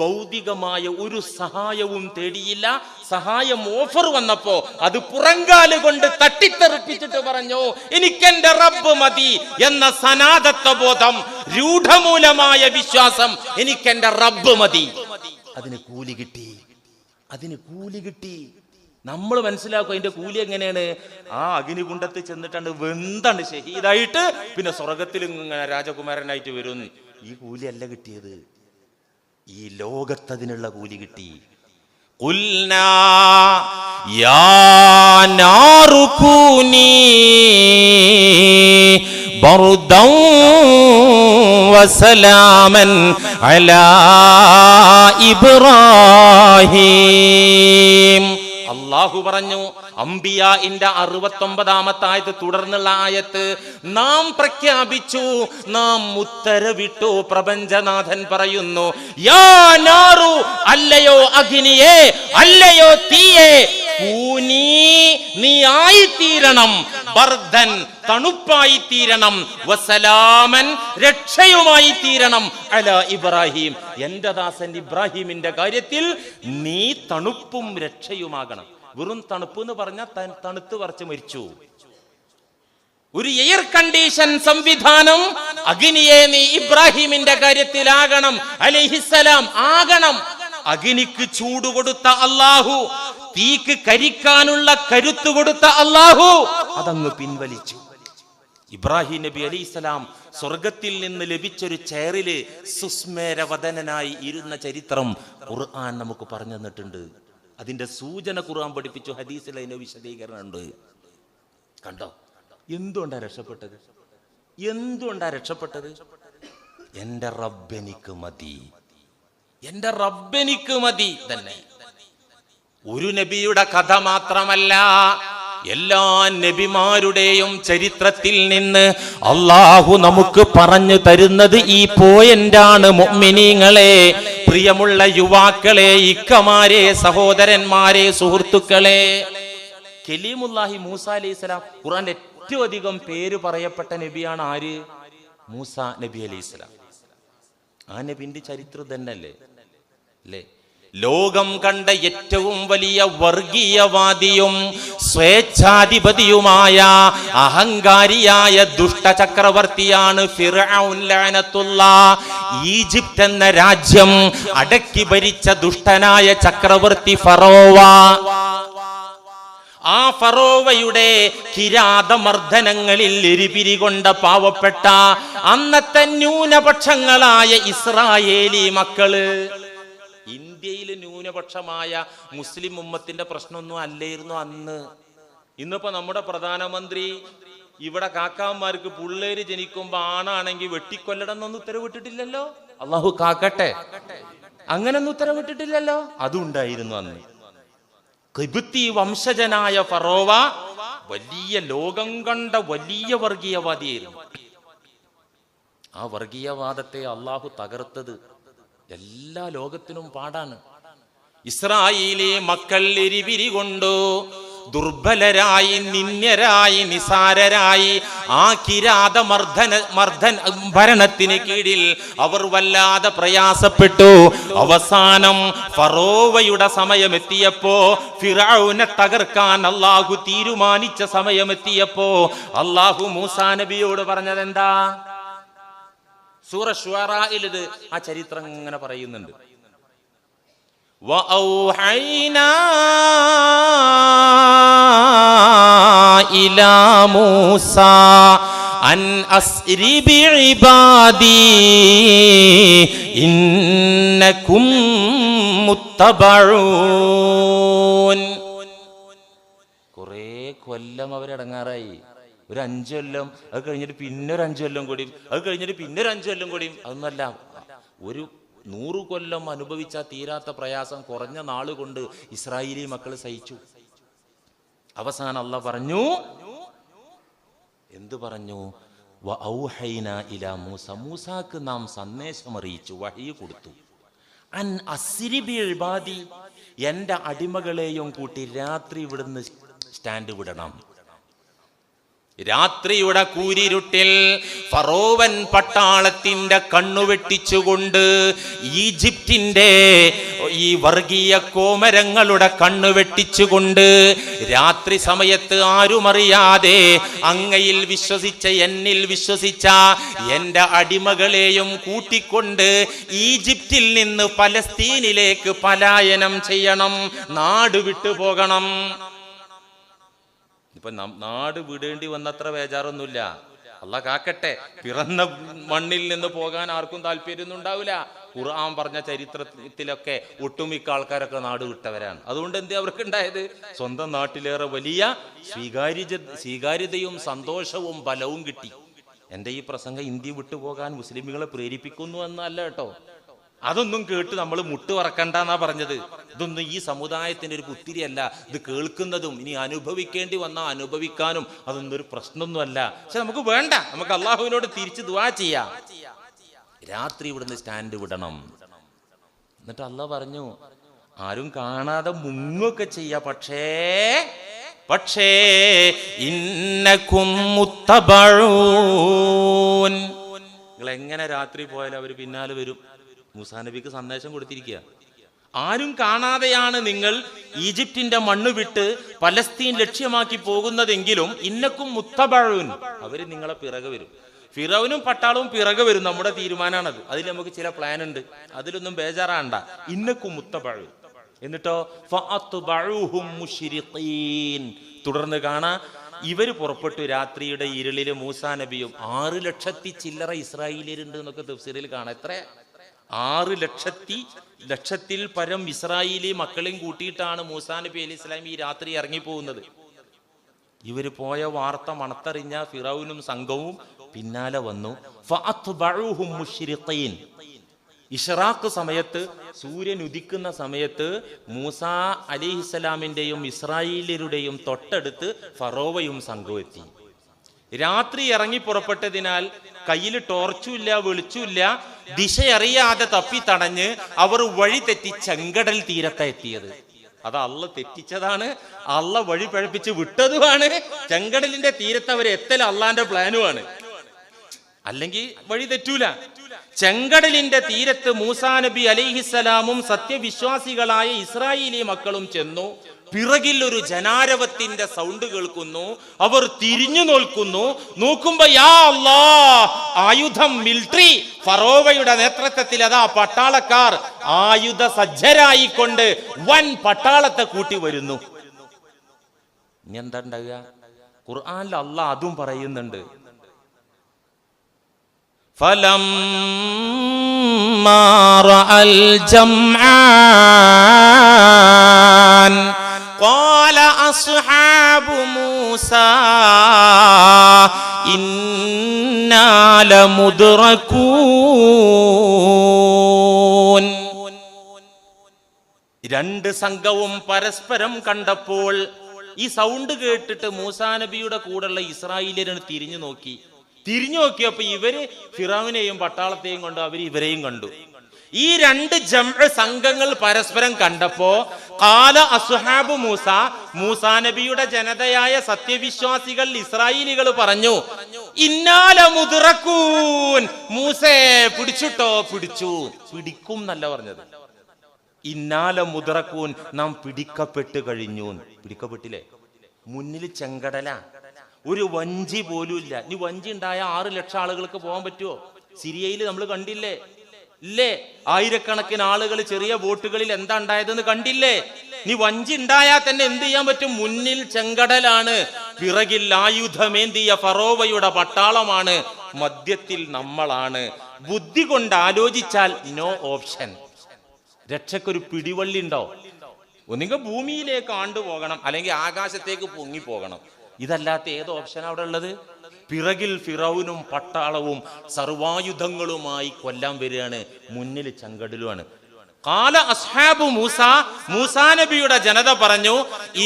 ഭൗതികമായ ഒരു സഹായവും തേടിയില്ല. സഹായം ഓഫർ വന്നപ്പോ അത് പുറങ്കാല് കൊണ്ട് തട്ടിത്തെറിപ്പിച്ചിട്ട് പറഞ്ഞു, എനിക്കെന്റെ റബ്ബ് മതി എന്ന സനാതത്വ ബോധം, രൂഢമൂലമായ വിശ്വാസം, എനിക്കെന്റെ റബ്ബ് മതി. അതിന് കൂലി കിട്ടി. അതിന് കൂലി കിട്ടി. നമ്മൾ മനസ്സിലാക്കും അതിന്റെ കൂലി എങ്ങനെയാണ്. ആ അഗ്നികുണ്ഡത്തിൽ ചെന്നിട്ടുണ്ട് വെന്താണ് ഷഹീദായിട്ട് പിന്നെ സ്വർഗത്തിൽ ഇങ്ങനെ രാജകുമാരനായിട്ട് വരും. ഈ കൂലിയല്ല കിട്ടിയത്, ഈ ലോകത്തതിനുള്ള കൂലി കിട്ടി. ഖുൽനാ യാ നാറു കൂനി ബർദൻ വസലാമൻ അലാ ഇബ്രാഹിം. അല്ലാഹു പറഞ്ഞു, അംബിയാഇന്റെ 69-ാമത്തെ ആയത്ത് തുടർന്നുള്ള ആയത്ത് നാം പ്രഖ്യാപിച്ചു, നാം ഉത്തരവിട്ടു. പ്രപഞ്ചനാഥൻ പറയുന്നു, യാ നാറു, അല്ലയോ അഗ്നിയേ, അല്ലയോ തീയേ, കൂനീ, നീ ആയിത്തീരണം, ബർദൻ, തണുപ്പായി തീരണം, വസലാമൻ, രക്ഷയുമായി തീരണം, അലാ ഇബ്രാഹിം, എന്റെ ദാസൻ ഇബ്രാഹിമിന്റെ കാര്യത്തിൽ നീ തണുപ്പും രക്ഷയുമാകണം. വെറും തണുപ്പ് എന്ന് പറഞ്ഞാൽ തണുത്ത് വരച്ച് മരിച്ചു. ഒരു എയർ കണ്ടീഷൻ സംവിധാനം അഗ്നിയെ നീ ഇബ്രാഹിമിന്റെ കാര്യത്തിലാകണം, അലൈഹിസ്സലാം ആകണം. അഗ്നിക്ക് ചൂട് കൊടുത്ത അല്ലാഹു, തീക്ക് കരിക്കാനുള്ള കരുത്ത് കൊടുത്ത അല്ലാഹു അതങ്ങ് പിൻവലിച്ചു. ഇബ്രാഹിം നബി അലൈഹിസ്സലാം സ്വർഗത്തിൽ നിന്ന് ലഭിച്ചൊരു ചെയറില് സുസ്മേരവദനായി ഇരുന്ന ചരിത്രം ഖുർആൻ നമുക്ക് പറഞ്ഞു തന്നിട്ടുണ്ട്. അതിന്റെ സൂചന ഖുർആൻ പഠിപ്പിച്ചു, ഹദീസിൽ അതിന്റെ വിശദീകരണം ഉണ്ട്. കണ്ടോ എന്തുകൊണ്ടാ രക്ഷപ്പെട്ടത്? എന്തുകൊണ്ടാ രക്ഷപ്പെട്ടത്? എന്റെ റബ്ബെനിക്ക് മതി, എന്റെ റബ്ബെനിക്ക് മതി തന്നെ. ഒരു നബിയുടെ കഥ മാത്രമല്ല, എല്ലാ നബിമാരുടെയും ചരിത്രത്തിൽ നിന്ന് അല്ലാഹു നമുക്ക് പറഞ്ഞു തരുന്നത് ഈ പോയിന്റാണ്. മുഅ്മിനീങ്ങളെ, പ്രിയമുള്ള യുവാക്കളെ, ഇക്കമാരെ, സഹോദരന്മാരെ, സുഹൃത്തുക്കളെ, കലീമുല്ലാഹി മൂസ അലൈഹിസ്സലാം, ഖുർആനിൽ ഏറ്റവും അധികം പേര് പറയപ്പെട്ട നബിയാണ് ആര്? മൂസ നബി അലൈഹിസ്സലാം. ആ നബിന്റെ ചരിത്രം തന്നെയല്ലേ അല്ലേ? ലോകം കണ്ട ഏറ്റവും വലിയ വർഗീയവാദിയും സ്വേച്ഛാധിപതിയുമായ അഹങ്കാരിയായ ദുഷ്ടചക്രവർത്തിയാണ് ഫിർഔൻ ലഅനത്തുല്ലാഹ്. ഈജിപ്ത് എന്ന രാജ്യം അടക്കി ഭരിച്ച ദുഷ്ടനായ ചക്രവർത്തി ഫറോവ. ആ ഫറോവയുടെ കിരാതമർദ്ദനങ്ങളിൽ എരിപിരികൊണ്ട പാവപ്പെട്ട അന്നത്തെ ന്യൂനപക്ഷങ്ങളായ ഇസ്രായേലി മക്കള്, ഇന്ത്യയിൽ ന്യൂനപക്ഷമായ മുസ്ലിം ഉമ്മത്തിന്റെ പ്രശ്നമൊന്നും അല്ലായിരുന്നു അന്ന്. ഇന്നിപ്പോ നമ്മുടെ പ്രധാനമന്ത്രി ഇവിടെ കാക്കാന്മാർക്ക് പിള്ളേര് ജനിക്കുമ്പോ ആണാണെങ്കിൽ വെട്ടിക്കൊല്ലണം എന്നൊന്നും ഉത്തരവിട്ടിട്ടില്ലല്ലോ. അള്ളാഹു കാക്കട്ടെ, അങ്ങനൊന്നും ഉത്തരവിട്ടിട്ടില്ലല്ലോ. അതുണ്ടായിരുന്നു അന്ന്. ഖിബ്തി വംശജനായ ഫറോവ വലിയ ലോകം കണ്ട വലിയ വർഗീയവാദിയായിരുന്നു. ആ വർഗീയവാദത്തെ അള്ളാഹു തകർത്തത് എല്ലാ ലോകത്തിനും പാടാണ്. ഇസ്രായേലി മക്കൾ എരിപിരി കൊണ്ടു ദുർബലരായി, നിന്ദ്യരായി, നിസാരരായി ആ കിരാത ഭരണത്തിന് കീഴിൽ അവർ വല്ലാതെ പ്രയാസപ്പെട്ടു. അവസാനം ഫറോവയുടെ സമയമെത്തിയപ്പോ, ഫിറഔനെ തകർക്കാൻ അള്ളാഹു തീരുമാനിച്ച സമയമെത്തിയപ്പോ അള്ളാഹു മൂസാ നബിയോട് പറഞ്ഞതെന്താ? സൂറ ശുഅറായിൽ ഇത് ആ ചരിത്രം ഇങ്ങനെ പറയുന്നുണ്ട്. വഔഹൈനാ ഇലാ മൂസാ അൻ അസ്രി ബിഇബാദി ഇന്നകും മുത്തബഊൻ. കുറേ കൊല്ലം അവരടങ്ങാറായി. ഒരു 5 കൊല്ലം, അത് കഴിഞ്ഞിട്ട് പിന്നെ ഒരു 5 കൊല്ലം കൂടിയും, അത് കഴിഞ്ഞിട്ട് പിന്നെ ഒരു 5 കൊല്ലം കൂടിയും. അതൊന്നല്ല, ഒരു 100 കൊല്ലം അനുഭവിച്ച തീരാത്ത പ്രയാസം കുറഞ്ഞ നാളുകൊണ്ട് ഇസ്രായേലി മക്കൾ സഹിച്ചു. അവസാനം അല്ലാഹ് പറഞ്ഞു, എന്തു പറഞ്ഞു? വഔഹൈനാ ഇലാ മൂസ, മൂസാക്ക് നാം സന്ദേശം അറിയിച്ചു, വഹി കൊടുത്തു. അൻ അസ്രി ബിഇബാദി, എന്റെ അടിമകളെയും കൂട്ടി രാത്രി ഇവിടുന്ന് സ്റ്റാൻഡ് വിടണം. രാത്രിയുടെ കൂരിരുട്ടിൽ ഫറോവൻ പട്ടാളത്തിന്റെ കണ്ണുവെട്ടിച്ചുകൊണ്ട് ഈജിപ്തിന്റെ ഈ വർഗീയ കോമരങ്ങളുടെ കണ്ണുവെട്ടിച്ചുകൊണ്ട് രാത്രി സമയത്ത് ആരുമറിയാതെ അങ്ങയിൽ വിശ്വസിച്ച, എന്നിൽ വിശ്വസിച്ച എന്റെ അടിമകളെയും കൂട്ടിക്കൊണ്ട് ഈജിപ്തിൽ നിന്ന് പലസ്തീനിലേക്ക് പലായനം ചെയ്യണം, നാട് വിട്ടു പോകണം. ഇപ്പൊ നാട് വിടേണ്ടി വന്നത്ര ബേജാറൊന്നുമില്ല. അള്ളാഹ് കാക്കട്ടെ. പിറന്ന മണ്ണിൽ നിന്ന് പോകാൻ ആർക്കും താല്പര്യമൊന്നും ഉണ്ടാവില്ല. ഖുർആൻ പറഞ്ഞ ചരിത്രത്തിലൊക്കെ ഒട്ടുമിക്ക ആൾക്കാരൊക്കെ നാട് വിട്ടവരാണ്. അതുകൊണ്ട് എന്താ അവർക്ക് ഉണ്ടായത്? സ്വന്തം നാട്ടിലേറെ വലിയ സ്വീകാര്യതയും സന്തോഷവും ബലവും കിട്ടി. എൻ്റെ ഈ പ്രസംഗം ഇന്ത്യ വിട്ടുപോകാൻ മുസ്ലിമുകളെ പ്രേരിപ്പിക്കുന്നു എന്നല്ല കേട്ടോ. അതൊന്നും കേട്ട് നമ്മൾ മുട്ടുവറക്കണ്ടെന്നാ പറഞ്ഞത്. ഇതൊന്നും ഈ സമുദായത്തിന്റെ ഒരു പുത്തിരിയല്ല. ഇത് കേൾക്കുന്നതും ഇനി അനുഭവിക്കേണ്ടി വന്നാൽ അനുഭവിക്കാനും അതൊന്നും ഒരു പ്രശ്നമൊന്നുമല്ല. പക്ഷെ നമുക്ക് വേണ്ട, നമുക്ക് അള്ളാഹുവിനോട് തിരിച്ച് ദുആ ചെയ്യാം. രാത്രി ഇവിടുന്ന് സ്റ്റാൻഡ് വിടണം. എന്നിട്ട് അള്ളാഹ് പറഞ്ഞു, ആരും കാണാതെ മുങ്ങൊക്കെ ചെയ്യാ, പക്ഷേ ഇന്നകും മുത്തബഊൻ, നിങ്ങൾ എങ്ങനെ രാത്രി പോയാലും അവർ പിന്നാലെ വരും. മൂസാ നബിക്ക് സന്ദേശം കൊടുത്തിരിക്കുക. ആരും കാണാതെയാണ് നിങ്ങൾ ഈജിപ്തിന്റെ മണ്ണ് വിട്ട് പലസ്തീൻ ലക്ഷ്യമാക്കി പോകുന്നതെങ്കിലും ഇന്നക്കും മുത്തബഊൻ, അവര് നിങ്ങളെ പിറകെ വരും. ഫിറൗനും പട്ടാളവും പിറകെ വരും. നമ്മുടെ തീരുമാനമാണത്. അതിൽ നമുക്ക് ചില പ്ലാൻ ഉണ്ട്, അതിലൊന്നും ബേജാറാണ്ട. ഇന്നക്കും മുത്തബഊൻ. എന്നിട്ടോ ഫഅത്ബഊഹും മുശ്രിഖീൻ. തുടർന്ന് കാണാ, ഇവര് പുറപ്പെട്ടു. രാത്രിയുടെ ഇരുളില് മൂസാ നബിയും 6 ലക്ഷത്തി ചില്ലറ ഇസ്രായേലിയരുണ്ട് എന്നൊക്കെ തഫ്സീറിൽ കാണാം. എത്ര? 6 ലക്ഷത്തിൽ പരം ഇസ്രായേലി മക്കളെയും കൂട്ടിയിട്ടാണ് മൂസാ നബി അലൈഹി സ്വലാം ഈ രാത്രി ഇറങ്ങിപ്പോകുന്നത്. ഇവര് പോയ വാർത്ത മണത്തറിഞ്ഞ ഫിറൗനും സംഘവും പിന്നാലെ വന്നു. ഫഅത്ബഊഹും മുശ്രിഖീൻ. ഇഷ്റാഖ് സമയത്ത്, സൂര്യൻ ഉദിക്കുന്ന സമയത്ത് മൂസാ അലൈഹിസ്സലാമിന്റെയും ഇസ്രായേലിയരുടെയും തൊട്ടടുത്ത് ഫറോവയും സംഘവും എത്തി. രാത്രി ഇറങ്ങി പുറപ്പെട്ടതിനാൽ കയ്യിൽ ടോർച്ചുമില്ല, വെളിച്ചുമില്ല. ദിശയറിയാതെ തപ്പി തടഞ്ഞ് അവർ വഴി തെറ്റി ചെങ്കടൽ തീരത്താ എത്തിയത്. അത് അള്ള തെറ്റിച്ചതാണ്, അള്ള വഴി പഴപ്പിച്ച് വിട്ടതുമാണ്. ചെങ്കടലിന്റെ തീരത്ത് അവർ എത്തൽ അള്ളാന്റെ പ്ലാനുമാണ്, അല്ലെങ്കിൽ വഴി തെറ്റൂല. ചെങ്കടലിന്റെ തീരത്ത് മൂസാ നബി അലൈഹിസ്സലാമും സത്യവിശ്വാസികളായ ഇസ്രായേലി മക്കളും ചെന്നു. പിറകിൽ ഒരു ജനാരവത്തിന്റെ സൗണ്ട് കേൾക്കുന്നു. അവർ തിരിഞ്ഞു നോക്കുമ്പോ യാ അല്ലാഹ്, ആയുധം, മിലിറ്ററി, ഫറോവയുടെ നേതൃത്വത്തിൽ അതാ പട്ടാളക്കാർ ആയുധ സജ്ജരായിക്കൊണ്ട് വൻ പട്ടാളത്തെ കൂട്ടി വരുന്നു. ഇനി എന്താ ഉണ്ടാവുക? ഖുർആനിൽ അല്ലാഹ് അതും പറയുന്നുണ്ട്. فلما رأى الجمعان قال أصحاب موسى إنا لمدركون. രണ്ട് സംഘവും പരസ്പരം കണ്ടപ്പോൾ ഈ സൗണ്ട് കേട്ടിട്ട് മൂസാ നബിയുടെ കൂടെയുള്ള ഇസ്രായേലിയരെ തിരിഞ്ഞു നോക്കിയപ്പോ ഇവര് ഫിറൗനെയും പട്ടാളത്തെയും കൊണ്ട് അവർ ഇവരെയും കണ്ടു. ഈ രണ്ട് ജംഅ് സംഘങ്ങൾ പരസ്പരം കണ്ടപ്പോ ഖാല അസ്ഹാബു മൂസ, മൂസാ നബിയുടെ ജനതയായ സത്യവിശ്വാസികൾ ഇസ്രായേലികൾ പറഞ്ഞു, ഇന്നാല മുദ്റകൂൻ, മൂസേ പിടിച്ചുട്ടോ. പിടിക്കും എന്നല്ല പറഞ്ഞത്, ഇന്നാല മുദ്റകൂൻ, നാം പിടിക്കപ്പെട്ട് കഴിഞ്ഞു. പിടിക്കപ്പെട്ടില്ലേ? മുന്നിൽ ചെങ്കടല, ഒരു വഞ്ചി പോലും ഇല്ല. ഇനി വഞ്ചി ഉണ്ടായ 6 ലക്ഷം ആളുകൾക്ക് പോകാൻ പറ്റുമോ? സിറിയയിൽ നമ്മൾ കണ്ടില്ലേ? ഇല്ലേ? ആയിരക്കണക്കിന് ആളുകൾ ചെറിയ ബോട്ടുകളിൽ എന്താ ഉണ്ടായതെന്ന് കണ്ടില്ലേ? നീ വഞ്ചി ഉണ്ടായാൽ തന്നെ എന്ത് ചെയ്യാൻ പറ്റും? മുന്നിൽ ചെങ്കടലാണ്, പിറകിൽ ആയുധമേന്തിയ ഫറോവയുടെ പട്ടാളമാണ്, മധ്യത്തിൽ നമ്മളാണ്. ബുദ്ധി കൊണ്ട് ആലോചിച്ചാൽ നോ ഓപ്ഷൻ. രക്ഷക്കൊരു പിടിവള്ളി ഉണ്ടോ? ഒന്നുകിൽ ഭൂമിയിലേക്ക് ആണ്ടുപോകണം, അല്ലെങ്കിൽ ആകാശത്തേക്ക് പൊങ്ങിപ്പോകണം. ഇതല്ലാത്ത ഏത് ഓപ്ഷനാണ് അവിടെ ഉള്ളത്? പിറകിൽ ഫിറൗനും പട്ടാളവും സർവായുധങ്ങളുമായി കൊല്ലാൻ വരികയാണ്, മുന്നിൽ ചെങ്കടലുമാണ്. ഖാല അസ്ഹാബു മൂസ, മൂസാ നബിയുടെ ജനത പറഞ്ഞു,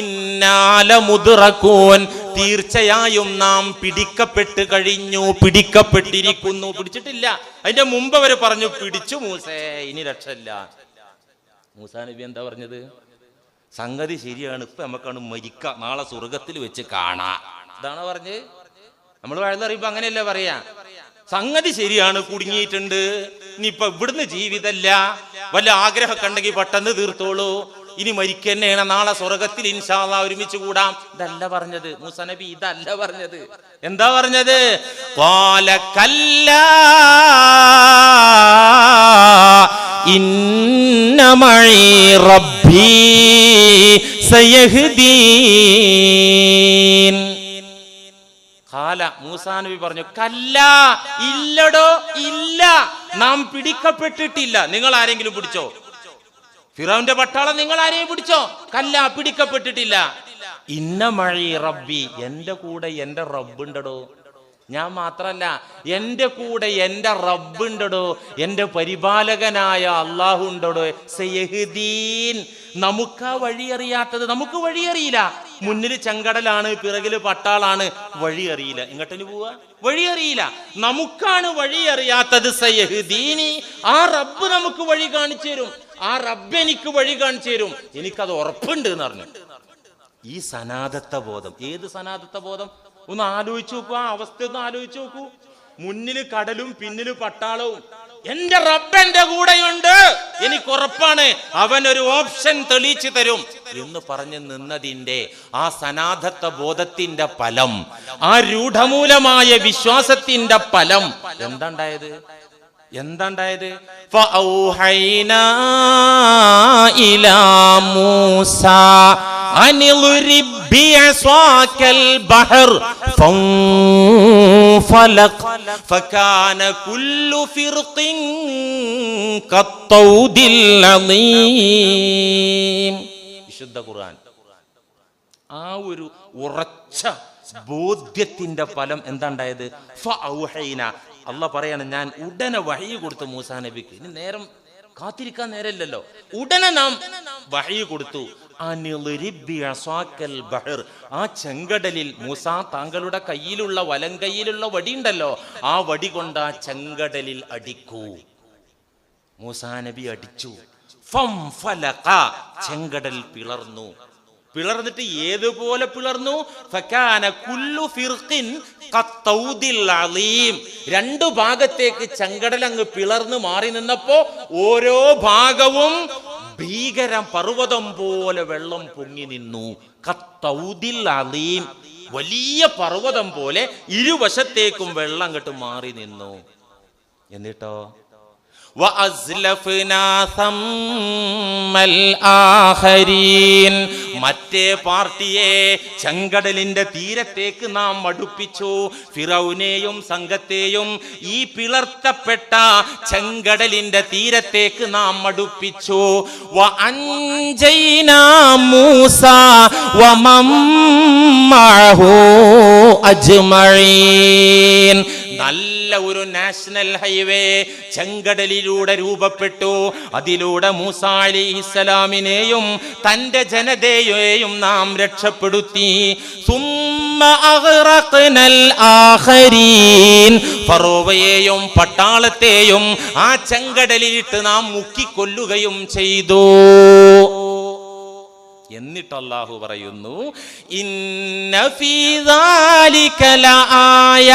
ഇന്നാല മുദ്റകൂൻ, തീർച്ചയായും നാം പിടിക്കപ്പെട്ട് കഴിഞ്ഞു, പിടിക്കപ്പെട്ടിരിക്കുന്നു. പിടിച്ചിട്ടില്ല, അതിന്റെ മുമ്പ് അവർ പറഞ്ഞു പിടിച്ചു മൂസേ, ഇനി രക്ഷയില്ല. മൂസാ നബി എന്താ പറഞ്ഞത്? സംഗതി ശരിയാണ്, ഇപ്പൊ നമുക്കാണ് മരിക്ക, നാളെ സ്വർഗത്തിൽ വെച്ച് കാണാ. ഇതാണ് പറഞ്ഞത്. നമ്മൾ വഴുതറിയുമ്പോ അങ്ങനെയല്ലേ പറയാ, സംഗതി ശരിയാണ്, കുടുങ്ങിയിട്ടുണ്ട്, ഇനിയിപ്പൊ ഇവിടുന്ന് ജീവിതമല്ല, വല്ല ആഗ്രഹമൊക്കെ ഉണ്ടെങ്കിൽ പെട്ടെന്ന് തീർത്തോളൂ, ഇനി മരിക്കന്നെയാണ്, നാളെ സ്വർഗത്തിൽ ഇൻഷാ അല്ലാഹ് ഒരുമിച്ച് കൂടാം. ഇതല്ല പറഞ്ഞത് മൂസാ നബി, ഇതല്ല പറഞ്ഞത്. എന്താ പറഞ്ഞത്? ഖാല കല്ലാ ഇന്ന മഈ റബ്ബി സയഹ്ദീൻ. ഖാല മൂസാ നബി പറഞ്ഞു, കല്ല, ഇല്ലടോ, ഇല്ല, നാം പിടിക്കപ്പെട്ടിട്ടില്ല. നിങ്ങൾ ആരെങ്കിലും പിടിച്ചോ? ഫിറൗന്റെ പട്ടാളം നിങ്ങൾ ആരെയും പിടിച്ചോ? കല്ല, പിടിക്കപ്പെട്ടിട്ടില്ല. ഇന്ന മഈ റബ്ബി, എന്റെ കൂടെ എന്റെ റബ്ബുണ്ടടോ. ഞാൻ മാത്രല്ല, എന്റെ കൂടെ എന്റെ റബ്ബുണ്ടടോ, എന്റെ പരിപാലകനായ അള്ളാഹു ഉണ്ടടോ. സയഹ്ദീൻ, നമുക്കാ വഴി അറിയാത്തത്, നമുക്ക് വഴിയറിയില്ല. മുന്നിൽ ചെങ്കടലാണ്, പിറകില് പട്ടാളാണ്, വഴി അറിയില്ല. ഇങ്ങോട്ടിന് പോവാ, വഴി അറിയില്ല, നമുക്കാണ് വഴി അറിയാത്തത്. സയഹ്ദീനി, ആ റബ്ബ് നമുക്ക് വഴി കാണിച്ചു തരും, ആ റബ്ബ് എനിക്ക് വഴി കാണിച്ചു തരും, എനിക്കത് ഉറപ്പുണ്ട് എന്ന് പറഞ്ഞു. ഈ സനാതത്വ ബോധം, ഏത് സനാതത്വ ബോധം? ഒന്ന് ആലോചിച്ച് നോക്കൂ, ആ അവസ്ഥ ഒന്ന് ആലോചിച്ച് നോക്കൂ. മുന്നില് കടലും പിന്നില് പട്ടാളവും, എന്റെ റബ്ബ് എന്റെ കൂടെയുണ്ട്, എനിക്ക് ഉറപ്പാണ്, അവൻ ഒരു ഓപ്ഷൻ തെളിയിച്ചു തരും എന്ന് പറഞ്ഞു നിന്നതിന്റെ ആ സനാതത്വ ബോധത്തിന്റെ ഫലം, ആ രൂഢമൂലമായ വിശ്വാസത്തിന്റെ ഫലം എന്താണ്ടായത്? എന്താണ്ടായത്? ഫഔഹൈനാ ഇലാ മൂസാ അനിളുരിബ് ബിഅസാകൽ ബഹർ ഫൻഫലഖ് ഫകാന കുല്ലു ഫിർഖിൻ കത്തൗദിൽ അളീം. വിശുദ്ധ ഖുർആൻ ആ ഒരു ഉറച്ച ബോധ്യത്തിന്റെ ഫലം എന്താണ്ടായത്? ഫഔഹൈന, അല്ലാഹ് പറയാണ്, ഞാൻ ഉടനെ വഹയി കൊടുത്തു മൂസാ നബിക്ക്. ഇനി നേരം കാത്തിരിക്കാൻ നേരമില്ലല്ലോ, ഉടനെ നാം വഹയി കൊടുത്തു. ആ ചെങ്കടലിൽ മൂസാ, താങ്കളുടെ കയ്യിലുള്ള വലം കയ്യിലുള്ള വടി ഉണ്ടല്ലോ, ആ വടി കൊണ്ട് ആ ചെങ്കടലിൽ അടിക്കൂ. മൂസാ നബി അടിച്ചു. ഫംഫലഖ, ചെങ്കടൽ പിളർന്നു. പിളർന്നിട്ട് ഏതുപോലെ പിളർന്നു? ഫകാന കുല്ലു ഫിർഖിൻ ഖത്തൗദിൽ അളീം. രണ്ടു ഭാഗത്തേക്ക് ചെങ്കടൽ അങ്ങ് പിളർന്നു മാറി നിന്നപ്പോ ഓരോ ഭാഗവും ഭീകരം പർവ്വതം പോലെ വെള്ളം പൊങ്ങി നിന്നു. ഖത്തൗദിൽ അളീം, വലിയ പർവ്വതം പോലെ ഇരുവശത്തേക്കും വെള്ളം അങ്ങോട്ട് മാറി നിന്നു. എന്നിട്ടോ മറ്റേ പാർട്ടിയെ ചെങ്കടലിന്റെ തീരത്തേക്ക് നാം അടുപ്പിച്ചു. ഫിറൗനെയും സംഘത്തെയും ഈ പിളർത്തപ്പെട്ട ചെങ്കടലിന്റെ തീരത്തേക്ക് നാം അടുപ്പിച്ചു. വഅൻജൈനാ മൂസാ വമൻ മഅഹു അജ്മഈൻ. നല്ല ഒരു നാഷണൽ ഹൈവേ ചെങ്കടലിലൂടെ രൂപപ്പെട്ടു. അതിലൂടെ മൂസാ അലൈഹിസ്സലാമിനെയും തന്റെ ജനതയെയും നാം രക്ഷപ്പെടുത്തി. സുമ്മ അഗ്റഖ്നൽ ആഖരീൻ, ഫറോവയെയും പട്ടാളത്തെയും ആ ചെങ്കടലിലിട്ട് നാം മുക്കിക്കൊല്ലുകയും ചെയ്തു. എന്നിട്ട് അല്ലാഹു പറയുന്നു, ഇന്ന ഫീ ദാലിക ലആയ,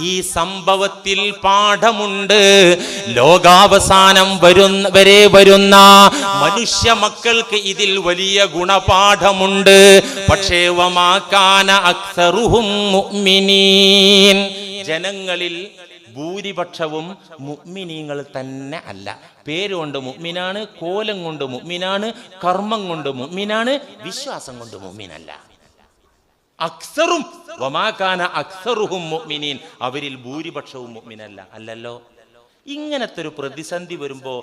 ഈ സംഭവത്തിൽ പാഠമുണ്ട്. ലോകാവസാനം വരെ വരുന്ന മനുഷ്യ മക്കൾക്ക് ഇതിൽ വലിയ ഗുണപാഠമുണ്ട്. പക്ഷേ വമാ കാന അക്സറുഹും മുഅ്മിനീൻ, ജനങ്ങളിൽ ഭൂരിപക്ഷവും മുഅ്മിനീങ്ങൾ തന്നെ അല്ല. പേരുകൊണ്ട് മുഅ്മിനാണ്, കോലം കൊണ്ട് മുഅ്മിനാണ്, കർമ്മം കൊണ്ട് മുഅ്മിനാണ്, വിശ്വാസം കൊണ്ട് മുഅ്മിനല്ല. അക്സറും വമാകാന അക്സറുഹും മുഅ്മിനീൻ, അവരിൽ ഭൂരിപക്ഷവും മുഅ്മിനല്ല. അല്ലല്ലോ. ഇങ്ങനത്തെ ഒരു പ്രതിസന്ധി വരുമ്പോ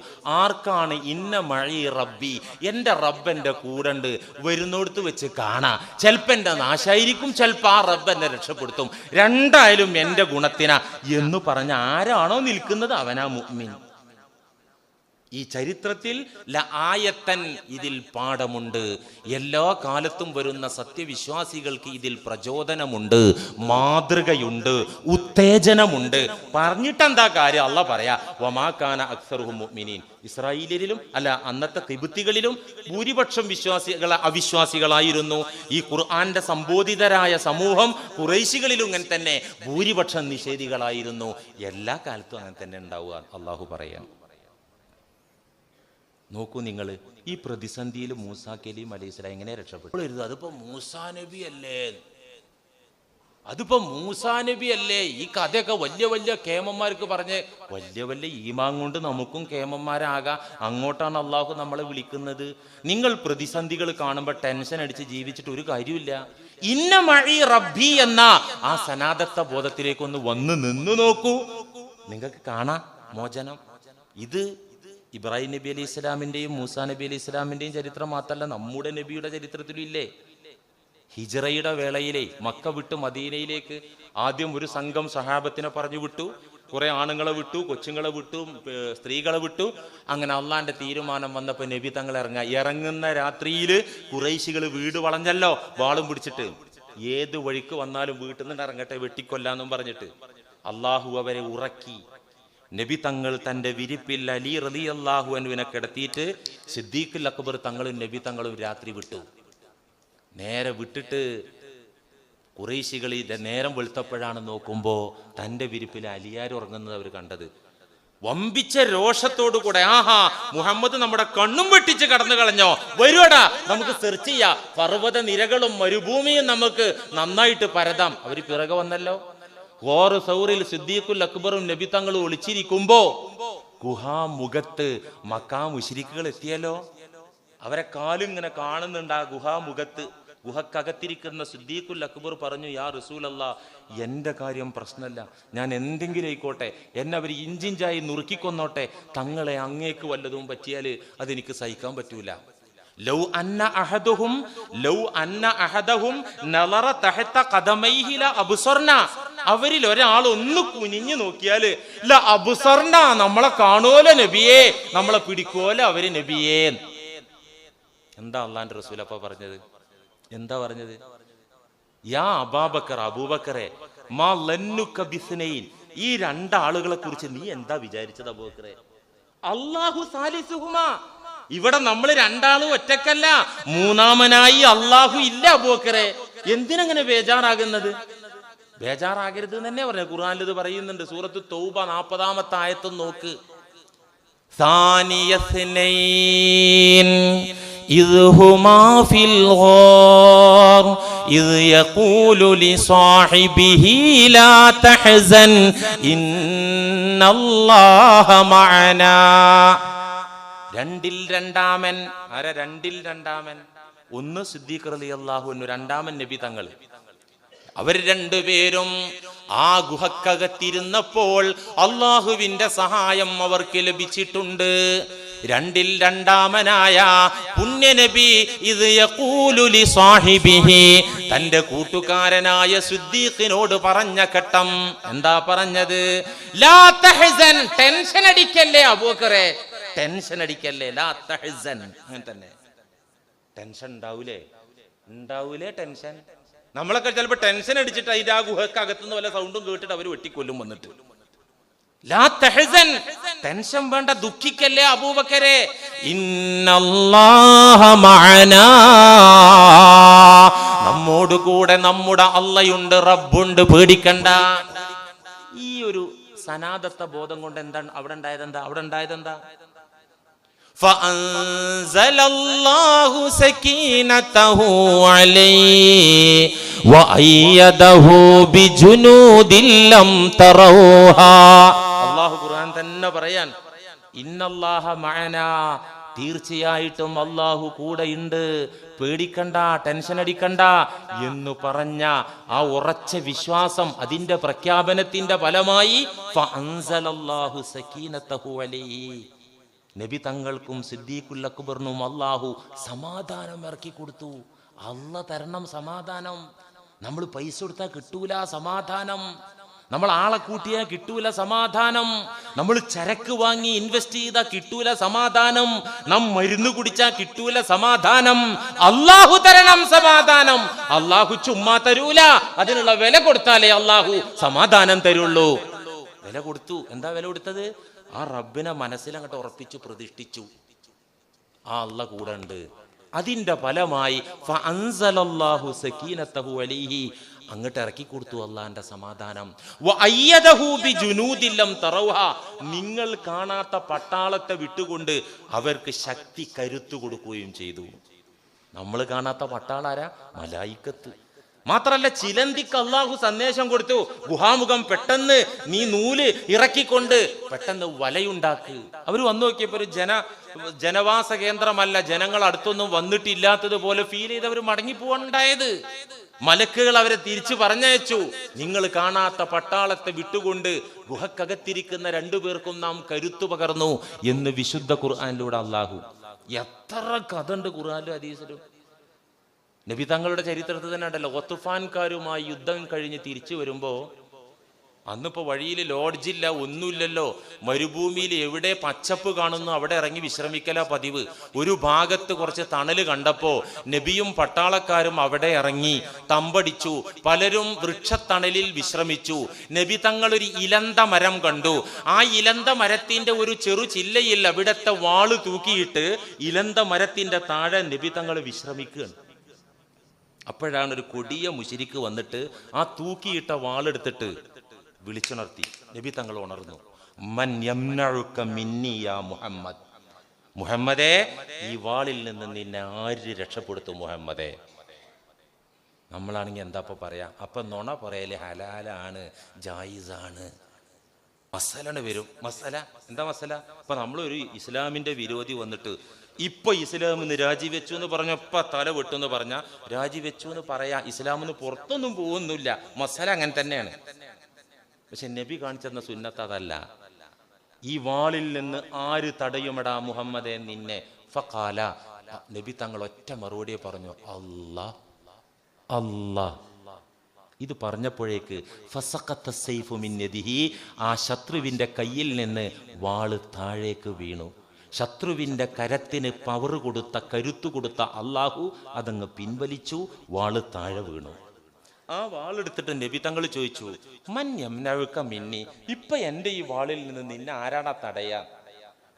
ആർക്കാണ് ഇന്ന മഴി റബ്ബി, എന്റെ റബ്ബന്റെ കൂടണ്ട്, വരുന്നോടത്ത് വെച്ച് കാണാ. ചിലപ്പോ എന്റെ നാശായിരിക്കും, ചിലപ്പോ ആ റബ്ബ് എന്നെ രക്ഷപ്പെടുത്തും, രണ്ടായാലും എന്റെ ഗുണത്തിനാ എന്ന് പറഞ്ഞ ആരാണോ നിൽക്കുന്നത് അവനാ മുഅ്മിൻ. ഈ ചരിത്രത്തിൽ ആയത്തൻ ഇതിൽ പാഠമുണ്ട്. എല്ലാ കാലത്തും വരുന്ന സത്യവിശ്വാസികൾക്ക് ഇതിൽ പ്രചോദനമുണ്ട്, മാതൃകയുണ്ട്, ഉത്തേജനമുണ്ട്. പറഞ്ഞിട്ടെന്താ കാര്യം? അല്ലാഹ് പറയാ വമാ കാന അക്സറുഹും മുഅ്മിനീൻ. ഇസ്രായേലിലും അല്ല അന്നത്തെ തിബത്തികളിലും ഭൂരിപക്ഷം അവിശ്വാസികളായിരുന്നു. ഈ ഖുർആന്റെ സംബോധിതരായ സമൂഹം ഖുറൈശികളിലും അങ്ങനെ തന്നെ ഭൂരിപക്ഷം നിഷേധികളായിരുന്നു. എല്ലാ കാലത്തും അങ്ങനെ തന്നെ ഉണ്ടാവുക. അള്ളാഹു പറയാം. നോക്കൂ നിങ്ങൾ, ഈ പ്രതിസന്ധിയിൽ മൂസാ കലീം അലൈഹിസ്സലാം എങ്ങനെ രക്ഷപ്പെട്ടു? അതിപ്പോ മൂസാ നബി അല്ലേ, അതിപ്പോ മൂസാ നബി അല്ലേ? ഈ കഥയൊക്കെ വലിയ വലിയ കേമന്മാർക്ക് പറഞ്ഞ് വലിയ ഈമാൻ കൊണ്ട് നമുക്കും കേമന്മാരാകാം. അങ്ങോട്ടാണ് അള്ളാഹു നമ്മളെ വിളിക്കുന്നത്. നിങ്ങൾ പ്രതിസന്ധികൾ കാണുമ്പോൾ ടെൻഷൻ അടിച്ച് ജീവിച്ചിട്ട് ഒരു കാര്യമില്ല. ഇന്ന മഴി റബ്ബി എന്ന ആ സനാതത്ത ബോധത്തിലേക്കൊന്ന് വന്ന് നിന്നു നോക്കൂ, നിങ്ങൾക്ക് കാണാം മോചനം. ഇത് ഇബ്രാഹിം നബി അലൈഹി ഇസ്ലാമിന്റെയും മൂസാ നബി അലൈഹി ഇസ്ലാമിന്റെയും ചരിത്രം മാത്രമല്ല, നമ്മുടെ നബിയുടെ ചരിത്രത്തിലും ഇല്ലേ? ഹിജ്റയുടെ വേളയിലെ മക്ക വിട്ട് മദീനയിലേക്ക് ആദ്യം ഒരു സംഘം സഹാബത്തിനെ പറഞ്ഞു വിട്ടു. കുറെ ആണുങ്ങളെ വിട്ടു, കൊച്ചുങ്ങളെ വിട്ടു, സ്ത്രീകളെ വിട്ടു. അങ്ങനെ അള്ളാന്റെ തീരുമാനം വന്നപ്പോൾ നബി തങ്ങൾ ഇറങ്ങുന്ന രാത്രിയിൽ ഖുറൈശികൾ വീട് വളഞ്ഞല്ലോ വാളും പിടിച്ചിട്ട്. ഏത് വഴിക്ക് വന്നാലും വീട്ടിൽ നിന്ന് ഇറങ്ങട്ടെ, വെട്ടിക്കൊല്ലാന്നും പറഞ്ഞിട്ട് അള്ളാഹു അവരെ ഉറക്കി. നബി തങ്ങൾ തന്റെ വിരിപ്പിൽ അലി റളിയല്ലാഹു അൻഹുവിനെ കിടത്തിയിട്ട് സിദ്ദീഖുൽ അക്ബർ തങ്ങളും നബി തങ്ങളും രാത്രി വിട്ടു. നേരെ വിട്ടിട്ട് ഖുറൈശികൾ നേരം വെളുത്തപ്പോഴാണ് നോക്കുമ്പോൾ തൻ്റെ വിരിപ്പിൽ അലിയാർ ഉറങ്ങുന്നത് അവർ കണ്ടത്. വമ്പിച്ച രോഷത്തോടു കൂടെ, ആഹാ മുഹമ്മദ് നമ്മുടെ കണ്ണും വെട്ടിച്ച് കടന്നു കളഞ്ഞോ, വരുവാടാ നമുക്ക് സെർച്ച് ചെയ്യാം, പർവ്വത നിരകളും മരുഭൂമിയും നമുക്ക് നന്നായിട്ട് പരതാം. അവർ പിറകെ വന്നല്ലോ. ഗോറ് സൗറിൽ സിദ്ദീഖുൽ അക്ബറും നബി തങ്ങളും ഒളിച്ചിരിക്കുമ്പോ ഗുഹാമുഖത്ത് മക്കാ മുശ്രിക്കുകൾ എത്തിയല്ലോ. അവരെ കാലിങ്ങനെ കാണുന്നുണ്ട് ആ ഗുഹാമുഖത്ത്. ഗുഹക്കകത്തിരിക്കുന്ന സിദ്ദീഖുൽ അക്ബർ പറഞ്ഞു, യാ റസൂലല്ലാ, എൻ്റെ കാര്യം പ്രശ്നമല്ല, ഞാൻ എന്തെങ്കിലും ആയിക്കോട്ടെ, എന്നെ അവർ ഇഞ്ചിഞ്ചായി നുറുക്കിക്കൊന്നോട്ടെ, തങ്ങളെ അങ്ങേക്ക് വല്ലതും പറ്റിയാൽ അതെനിക്ക് സഹിക്കാൻ പറ്റൂല. ലൗ അന്ന അഹദഹും നളറ തഹത ഖദമൈഹി ല അബ്സർന. അവരിൽ ഒരാൾ ഒന്ന് കുനിഞ്ഞു നോക്കിയാല് ല അബ്സർന, നമ്മളെ കാണുമല്ലോ നബിയേ, നമ്മളെ പിടിക്കുമല്ലോ അവര് നബിയേ. എന്താ അള്ളാന്റെ റസൂൽ അപ്പ പറഞ്ഞത്? എന്താ പറഞ്ഞത്? യാ അബൂബക്കർ, അബൂബക്കറെ, മാ ലന്നുക ബിസ്നൈൻ, ഈ രണ്ടാളുകളെ കുറിച്ച് നീ എന്താ വിചാരിച്ചത് അബൂബക്കറെ? അല്ലാഹു സാലിസുഹുമാ, ഇവിടെ നമ്മൾ രണ്ടാളും ഒറ്റക്കല്ല, മൂന്നാമനായി അള്ളാഹു ഇല്ല അബൂബക്കറെ. എന്തിനങ്ങനെ ബേജാറാകുന്നത്? ബേജാറാകരുത് തന്നെ പറഞ്ഞു. ഖുർആനിൽ ഇത് പറയുന്നുണ്ട്. സൂറത്ത് തൗബ 40-ാമത്തെ ആയത്ത് നോക്ക്. സാനിയസ്നൈൻ ഇദ് ഹുമാ ഫിൽ ഗാർ ഇദ് യഖൂലു ലിസാഹിബിഹി ലാ തഹ്സൻ ഇന്നല്ലാഹ മഅനാ. രണ്ടിൽ രണ്ടാമൻ. ആരാ രണ്ടിൽ രണ്ടാമൻ? ഒന്ന് സിദ്ദീഖ് റളിയല്ലാഹു അൻഹു, രണ്ടാമൻ നബി തങ്ങൾ. അവർ രണ്ടുപേരും ആ ഗുഹക്കകത്തിരുന്നപ്പോൾ അള്ളാഹുവിന്റെ സഹായം അവർക്ക് ലഭിച്ചിട്ടുണ്ട്. രണ്ടിൽ രണ്ടാമനായ പുണ്യനബി ഇത് യഖൂലു ലി സാഹിബിഹി, തന്റെ കൂട്ടുകാരനായ സിദ്ദീഖിനോട് പറഞ്ഞ ഘട്ടം എന്താ പറഞ്ഞത്? ലാ തഹ്സൻ, ടെൻഷൻ അടിക്കല്ലേ അബൂബക്കറെ, ടെൻഷൻ അടിക്കല്ലേ. ലാ തഹ്സൻ. അങ്ങനെ തന്നെ ടെൻഷൻ ഉണ്ടാവൂലേ? ഉണ്ടാവൂലേ ടെൻഷൻ? നമ്മളൊക്കെ ചിലപ്പോൾ ടെൻഷൻ അടിച്ചിട്ട് അതിന്റെ ആ ഗുഹക്കകത്തുനിന്ന് വല്ല സൗണ്ടും കേട്ടിട്ട് അവർ വെട്ടിക്കൊല്ലും വന്നിട്ട്. ലാ തഹ്സൻ, ടെൻഷൻ വേണ്ട, ദുഃഖിക്കല്ലേ അബൂബക്കരെ. ഇന്നല്ലാഹ മഅനാ, നമ്മോട് കൂടെ നമ്മുടെ അള്ളയുണ്ട്, റബ്ബുണ്ട്, പേടിക്കണ്ട. ഈ ഒരു സനാതത്ത ബോധം കൊണ്ട് എന്താണ് അവിടെ ഉണ്ടായതെന്താ? فأنزل الله سكينته عليه وأيده بجنود لم تروها. അല്ലാഹു ഖുർആൻ തന്നെ പറയാൻ, ഇന്നല്ലാഹ മഅനാ, തീർച്ചയായിട്ടും അല്ലാഹു കൂടെയുണ്ട്, പേടിക്കണ്ട, ടെൻഷൻ അടിക്കണ്ട എന്ന് പറഞ്ഞ ആ ഉറച്ച വിശ്വാസം, അതിന്റെ പ്രഖ്യാപനത്തിന്റെ ഫലമായി ഫഅൻസലല്ലാഹു സകീനതഹു അലൈഹി, നബി തങ്ങൾക്കും സിദ്ദീഖുൽ അക്ബറിനും അല്ലാഹു സമാധാനം ഇറക്കി കൊടുത്തു. അല്ലാഹ് തരണം സമാധാനം. നമ്മൾ പൈസ കൊടുത്താൽ കിട്ടൂല സമാധാനം. നമ്മൾ ആളെ കൂട്ടിയാൽ കിട്ടൂല സമാധാനം, നമ്മൾ ചരക്ക് വാങ്ങി ഇൻവെസ്റ്റ് ചെയ്താൽ കിട്ടൂല സമാധാനം, നാം മരുന്ന് കുടിച്ചാൽ കിട്ടൂല സമാധാനം. അള്ളാഹു തരണം സമാധാനം. അള്ളാഹു ചുമ്മാ തരൂല, അതിനുള്ള വില കൊടുത്താലേ അള്ളാഹു സമാധാനം തരുള്ളൂ. വില കൊടുത്തു. എന്താ വില കൊടുത്തത്? ആ റബ്ബിനെ മനസ്സിൽ അങ്ങോട്ട് ഉറപ്പിച്ചു പ്രതിഷ്ഠിച്ചു. ആ അള്ളാഹ് കൂടെ ഉണ്ട്. അതിന്റെ ഫലമായി ഫഅൻസലല്ലാഹു സകീനതഹു അലൈഹി, അങ്ങോട്ട് ഇറക്കി കൊടുത്തു അള്ളാന്റെ സമാധാനം. വഅയ്യദഹു ബിജുനൂദിൻ ലം തറൗഹ, നിങ്ങൾ കാണാത്ത പട്ടാളത്തെ വിട്ടുകൊണ്ട് അവർക്ക് ശക്തി കരുത്തു കൊടുക്കുകയും ചെയ്തു. നമ്മൾ കാണാത്ത പട്ടാളാരാ? മലായിക്കത്ത്. മാത്രല്ല ചിലന്തിക്ക് അള്ളാഹു സന്ദേശം കൊടുത്തു, ഗുഹാമുഖം പെട്ടെന്ന് നീ നൂല് ഇറക്കിക്കൊണ്ട് പെട്ടെന്ന് വലയുണ്ടാക്ക്. അവർ വന്നു നോക്കിയപ്പോ ഒരു ജനവാസ കേന്ദ്രമല്ല, ജനങ്ങൾ അടുത്തൊന്നും വന്നിട്ടില്ലാത്തതുപോലെ ഫീൽ ചെയ്ത് അവർ മടങ്ങിപ്പോവാനുണ്ടായത്. മലക്കുകൾ അവരെ തിരിച്ചു പറഞ്ഞയച്ചു. നിങ്ങൾ കാണാത്ത പട്ടാളത്തെ വിട്ടുകൊണ്ട് ഗുഹക്കകത്തിരിക്കുന്ന രണ്ടുപേർക്കും നാം കരുത്തു പകർന്നു എന്ന് വിശുദ്ധ ഖുർആനിലൂടെ അള്ളാഹു. എത്ര കഥ ഉണ്ട് ഖുർആനിലും ഹദീസിലും. നബി തങ്ങളുടെ ചരിത്രത്തിൽ തന്നെ ഉണ്ടല്ലോ, ഗത്ഫാൻകാരുമായി യുദ്ധം കഴിഞ്ഞ് തിരിച്ചു വരുമ്പോ, അന്നിപ്പോ വഴിയിൽ ലോഡ്ജില്ല, ഒന്നുമില്ലല്ലോ, മരുഭൂമിയിൽ എവിടെ പച്ചപ്പ് കാണുന്നു അവിടെ ഇറങ്ങി വിശ്രമിക്കല പതിവ്. ഒരു ഭാഗത്ത് കുറച്ച് തണല് കണ്ടപ്പോ നബിയും പട്ടാളക്കാരും അവിടെ ഇറങ്ങി തമ്പടിച്ചു. പലരും വൃക്ഷത്തണലിൽ വിശ്രമിച്ചു. നബി തങ്ങൾ ഒരു ഇലന്ത മരം കണ്ടു. ആ ഇലന്ത മരത്തിന്റെ ഒരു ചെറു ചില്ലയിൽ അവിടത്തെ വാള് തൂക്കിയിട്ട് ഇലന്ത മരത്തിന്റെ താഴെ നബി തങ്ങൾ വിശ്രമിക്കുകയാണ്. അപ്പോഴാണ് ഒരു കൊടിയ മുശരിക്ക് വന്നിട്ട് ആ തൂക്കിയിട്ട വാളെടുത്തിട്ട് വിളിച്ചുണർത്തി. നബി തങ്ങൾ ഉണർന്നു. മൻ യംനഉക മിന്നി യാ മുഹമ്മദ്, മുഹമ്മദേ ഈ വാളിൽ നിന്ന് നിന്നെ ആര് രക്ഷപ്പെടുത്തും മുഹമ്മദേ? നമ്മളാണെങ്കിൽ എന്താ പറയാ? അപ്പൊ നുണ പറയല് ഹലാലാണ്, ജായിസാണ്, മസലാണ് വരും. മസല എന്താ മസല? അപ്പൊ നമ്മളൊരു ഇസ്ലാമിന്റെ വിരോധി വന്നിട്ട് ഇപ്പൊ ഇസ്ലാമിന്ന് രാജിവെച്ചു എന്ന് പറഞ്ഞപ്പോ തല വെട്ടെന്ന് പറഞ്ഞ രാജിവെച്ചു എന്ന് പറയാ. ഇസ്ലാമിന്ന് പുറത്തൊന്നും പോകുന്നില്ല, മസല അങ്ങനെ തന്നെയാണ്. പക്ഷെ നബി കാണിച്ചെന്ന സുന്നത്ത് അതല്ല. ഈ വാളിൽ നിന്ന് ആര് തടയുമെടാ മുഹമ്മദേ നിന്നെ? ഫഖാല, നബി തങ്ങൾ ഒറ്റ മറുപടിയെ പറഞ്ഞു, അല്ലാ അല്ലാ. ഇത് പറഞ്ഞപ്പോഴേക്ക് ഫസഖത്ത സൈഫു മിൻ യദിഹി, ആ ശത്രുവിന്റെ കയ്യിൽ നിന്ന് വാള് താഴേക്ക് വീണു. ശത്രുവിന്റെ കരത്തിന് പവർ കൊടുത്ത, കരുത്തു കൊടുത്ത അള്ളാഹു അതങ്ങ് പിൻവലിച്ചു. വാള് താഴെ വീണു. ആ വാളെടുത്തിട്ട് നബി തങ്ങൾ ചോദിച്ചു, മൻ യംനഉക മിന്നി, ഇപ്പൊ എന്റെ ഈ വാളിൽ നിന്ന് നിന്നെ ആരാടാ തടയാ?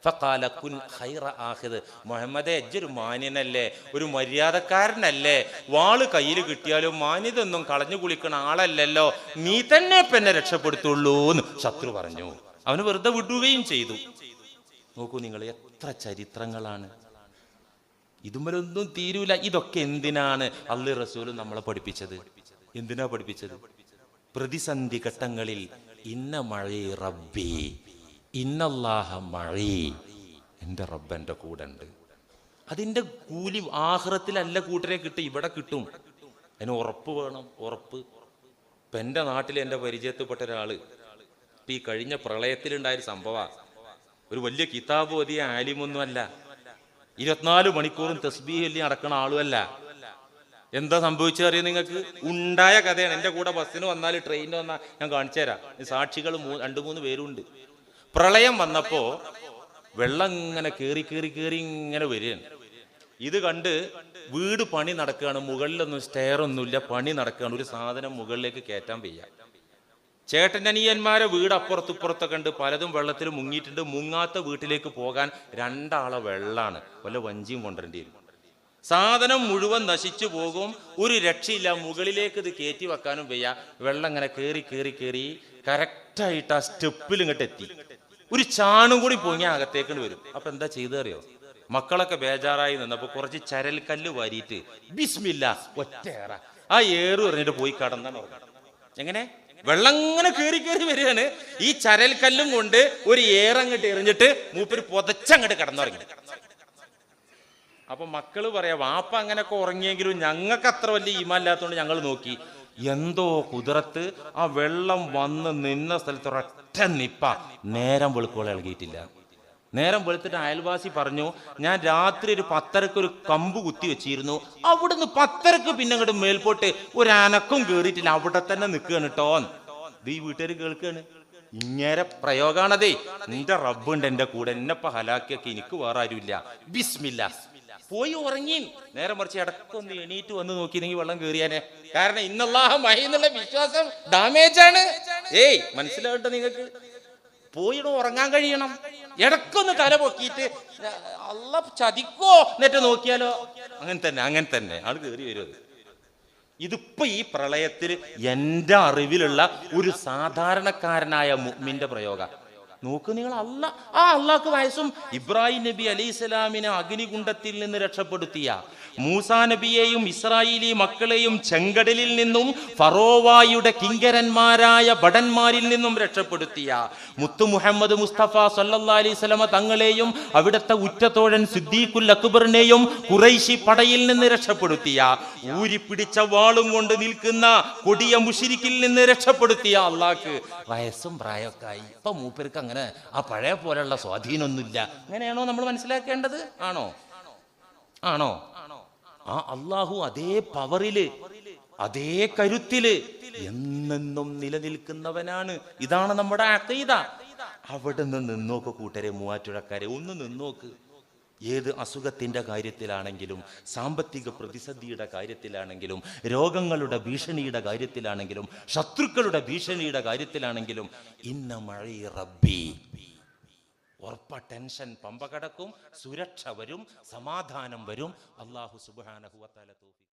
ഫഖാല കുൻ ഖൈറ ആഖിദ്, മുഹമ്മദേ ഇജ്ജൊരു മാന്യനല്ലേ, ഒരു മര്യാദക്കാരനല്ലേ, വാള് കയ്യിൽ കിട്ടിയാലും മാന്യതൊന്നും കളഞ്ഞു കുളിക്കണ ആളല്ലല്ലോ, നീ തന്നെ ഇപ്പൊ എന്നെ രക്ഷപ്പെടുത്തുള്ളൂ എന്ന് ശത്രു പറഞ്ഞു. അവന് വെറുതെ വിടുകയും ചെയ്തു. നോക്കൂ നിങ്ങൾ, എത്ര ചരിത്രങ്ങളാണ്. ഇതുമൊന്നും തീരൂല. ഇതൊക്കെ എന്തിനാണ് അല്ലാഹു റസൂലും നമ്മളെ പഠിപ്പിച്ചത്? എന്തിനാ പഠിപ്പിച്ചത്? പ്രതിസന്ധി ഘട്ടങ്ങളിൽ ഇന്ന മഴേ റബ്ബി ഇന്നല്ലാഹ മഴേ, എൻ്റെ റബ്ബ് എൻ്റെ കൂടെ ഉണ്ട്. അതിൻ്റെ കൂലി ആഖിറത്തിലല്ല കൂട്ടരെ കിട്ടും, ഇവിടെ കിട്ടും. അതിന് ഉറപ്പ് വേണം, ഉറപ്പ്. ഇപ്പം എൻ്റെ നാട്ടിൽ എൻ്റെ പരിചയത്തിൽപ്പെട്ട ഒരാള് ഇപ്പം ഈ കഴിഞ്ഞ പ്രളയത്തിലുണ്ടായൊരു സംഭവമാണ്. ഒരു വലിയ കിതാബ് ഓതിയ ആലിമൊന്നുമല്ല, 24 മണിക്കൂറും തസ്ബീഹ് ചൊല്ലി നടക്കണ ആളുമല്ല. എന്താ സംഭവിച്ചത് അറിയാം നിങ്ങൾക്ക്? ഉണ്ടായ കഥയാണ്. എൻ്റെ കൂടെ ബസ്സിന് വന്നാൽ ട്രെയിനിന് വന്നാൽ ഞാൻ കാണിച്ചു തരാം. സാക്ഷികൾ 2-3 പേരുണ്ട്. പ്രളയം വന്നപ്പോ വെള്ളം ഇങ്ങനെ കേറി ഇങ്ങനെ വരികയാണ്. ഇത് കണ്ട് വീട് പണി നടക്കുകയാണ്. മുകളിലൊന്നും സ്റ്റെയറൊന്നുമില്ല, പണി നടക്കുകയാണ്. ഒരു സാധനം മുകളിലേക്ക് കയറ്റാൻ വയ്യ. ചേട്ടൻ്റെ അനിയന്മാരെ വീട് അപ്പുറത്തുപ്പുറത്തൊക്കെ ഉണ്ട്, പലതും വെള്ളത്തിൽ മുങ്ങിയിട്ടുണ്ട്. മുങ്ങാത്ത വീട്ടിലേക്ക് പോകാൻ 2 ആളെ വെള്ളമാണ്, വല്ല വഞ്ചിയും കൊണ്ടുവരേണ്ടി വരും. സാധനം മുഴുവൻ നശിച്ചു പോകും, ഒരു രക്ഷയില്ല. മുകളിലേക്ക് ഇത് കയറ്റി വെക്കാനും വയ്യ. വെള്ളം ഇങ്ങനെ കേറി കറക്റ്റായിട്ട് ആ സ്റ്റെപ്പിൽ ഇങ്ങോട്ട് എത്തി. ഒരു ചാണും കൂടി പൊങ്ങി അകത്തേക്ക് വരും. അപ്പൊ എന്താ ചെയ്തറിയോ? മക്കളൊക്കെ ബേജാറായി നിന്നപ്പോ കുറച്ച് ചരൽക്കല്ല് വാരിയിട്ട് ബിസ്മില്ല ഒറ്റയേറ, ആ ഏറ് എറിഞ്ഞിട്ട് പോയി കടന്നാണ്. എങ്ങനെ? വെള്ളം ഇങ്ങനെ കേറി വരികയാണ്. ഈ ചരൽക്കല്ലും കൊണ്ട് ഒരു ഏറങ്ങോട്ട് എറിഞ്ഞിട്ട് മൂപ്പര് പുതച്ചങ്ങോട്ട് കിടന്നുറങ്ങി. അപ്പൊ മക്കള് പറയാ, വാപ്പ അങ്ങനെയൊക്കെ ഉറങ്ങിയെങ്കിലും ഞങ്ങൾക്ക് അത്ര വലിയ ഈമാനില്ലാത്തതുകൊണ്ട് ഞങ്ങൾ നോക്കി. എന്തോ കുതിരത്ത് ആ വെള്ളം വന്ന് നിന്ന സ്ഥലത്ത് ഒരൊറ്റ നിപ്പ. നേരം വെളുക്കോളം ഇളകിയിട്ടില്ല. നേരം വെളുത്തിട്ട് അയൽവാസി പറഞ്ഞു, ഞാൻ രാത്രി ഒരു 10:30 ഒരു കമ്പ് കുത്തി വെച്ചിരുന്നു, അവിടുന്ന് 10:30 പിന്നെ അങ്ങോട്ട് മേൽപോട്ട് ഒരു അനക്കും കേറിയിട്ടില്ല, അവിടെ തന്നെ നിൽക്കുകയാണ് കേട്ടോ. ഇത് ഈ വീട്ടുകാർ കേൾക്കാണ്. ഇങ്ങനെ പ്രയോഗാണതേ. നിന്റെ റബ്ബുണ്ട് എന്റെ കൂടെ, എന്നെപ്പ ഹലാക്കിയൊക്കെ എനിക്ക് വേറെ ആരുമില്ല, ബിസ്മില്ല. പോയി ഉറങ്ങി. നേരെ മറിച്ച് ഇടക്കൊന്ന് എണീറ്റ് വന്ന് നോക്കിയിരുന്നെങ്കിൽ വെള്ളം കയറിയാനെ. കാരണം ഇന്നല്ലാഹ മഹീ എന്നുള്ള വിശ്വാസം ഡാമേജ് ആണ്. മനസ്സിലാവട്ടെ നിങ്ങൾക്ക്. പോയിടും ഉറങ്ങാൻ കഴിയണം. ഇടക്കൊന്ന് തല പൊക്കിയിട്ട് അല്ല ചതിക്കോ എന്നിട്ട് നോക്കിയാലോ. അങ്ങനെ തന്നെ ആള് കയറി വരും. ഇതിപ്പോ ഈ പ്രളയത്തിൽ എൻ്റെ അറിവിലുള്ള ഒരു സാധാരണക്കാരനായ മുഅ്മിന്റെ പ്രയോഗം നോക്ക് നിങ്ങൾ. അള്ളാഹ്ക്ക് വയസ്സും ഇബ്രാഹിം നബി അലൈഹിസ്സലാമിനെ അഗ്നികുണ്ഡത്തിൽ നിന്ന് രക്ഷപ്പെടുത്തിയ, മൂസാ നബിയെയും ഇസ്രായേലി മക്കളെയും ചെങ്കടലിൽ നിന്നും ഫറോവായുടെ കിങ്കരന്മാരായ ഭടന്മാരിൽ നിന്നും രക്ഷപ്പെടുത്തിയ മുത്തു മുഹമ്മദ് മുസ്തഫ സല്ലല്ലാഹു അലൈഹി വസല്ലമ തങ്ങളെയും അവിടുത്തെ ഉറ്റത്തോഴൻ സിദ്ദീഖുൽ അക്ബറിനെയും ഖുറൈശി പടയിൽ നിന്ന് രക്ഷപ്പെടുത്തിയ, ഊരിപ്പിടിച്ച വാളും കൊണ്ട് നിൽക്കുന്ന കൊടിയ മുശ്രിക്കിൽ നിന്ന് രക്ഷപ്പെടുത്തിയ അള്ളാഹ്ക്ക് വയസ്സും പ്രായമൊക്കെ ആയി. ഇപ്പൊ മൂപ്പർക്ക് അങ്ങനെ ആ പഴയ പോലെയുള്ള സ്വാധീനമൊന്നുമില്ല. അങ്ങനെയാണോ നമ്മൾ മനസ്സിലാക്കേണ്ടത്? ആണോ? ആ അള്ളാഹു അതേ പവറില്, അതേ കരുത്തില് എന്നെന്നും നിലനിൽക്കുന്നവനാണ്. ഇതാണ് നമ്മുടെ അഖീദ. അവിടെ നിന്ന് നിന്നോക്ക് കൂട്ടരെ, മൂവാറ്റുഴക്കാരെ, ഒന്ന് നിന്നോക്ക്. ഏത് അസുഖത്തിൻ്റെ കാര്യത്തിലാണെങ്കിലും, സാമ്പത്തിക പ്രതിസന്ധിയുടെ കാര്യത്തിലാണെങ്കിലും, രോഗങ്ങളുടെ ഭീഷണിയുടെ കാര്യത്തിലാണെങ്കിലും, ശത്രുക്കളുടെ ഭീഷണിയുടെ കാര്യത്തിലാണെങ്കിലും, ഇന്ന മഴി റബ്ബി, ഉറപ്പ ടെൻഷൻ പമ്പ കടക്കും, സുരക്ഷ വരും, സമാധാനം വരും. അല്ലാഹു സുബ്ഹാനഹു വ തആല തൗഫീഖ്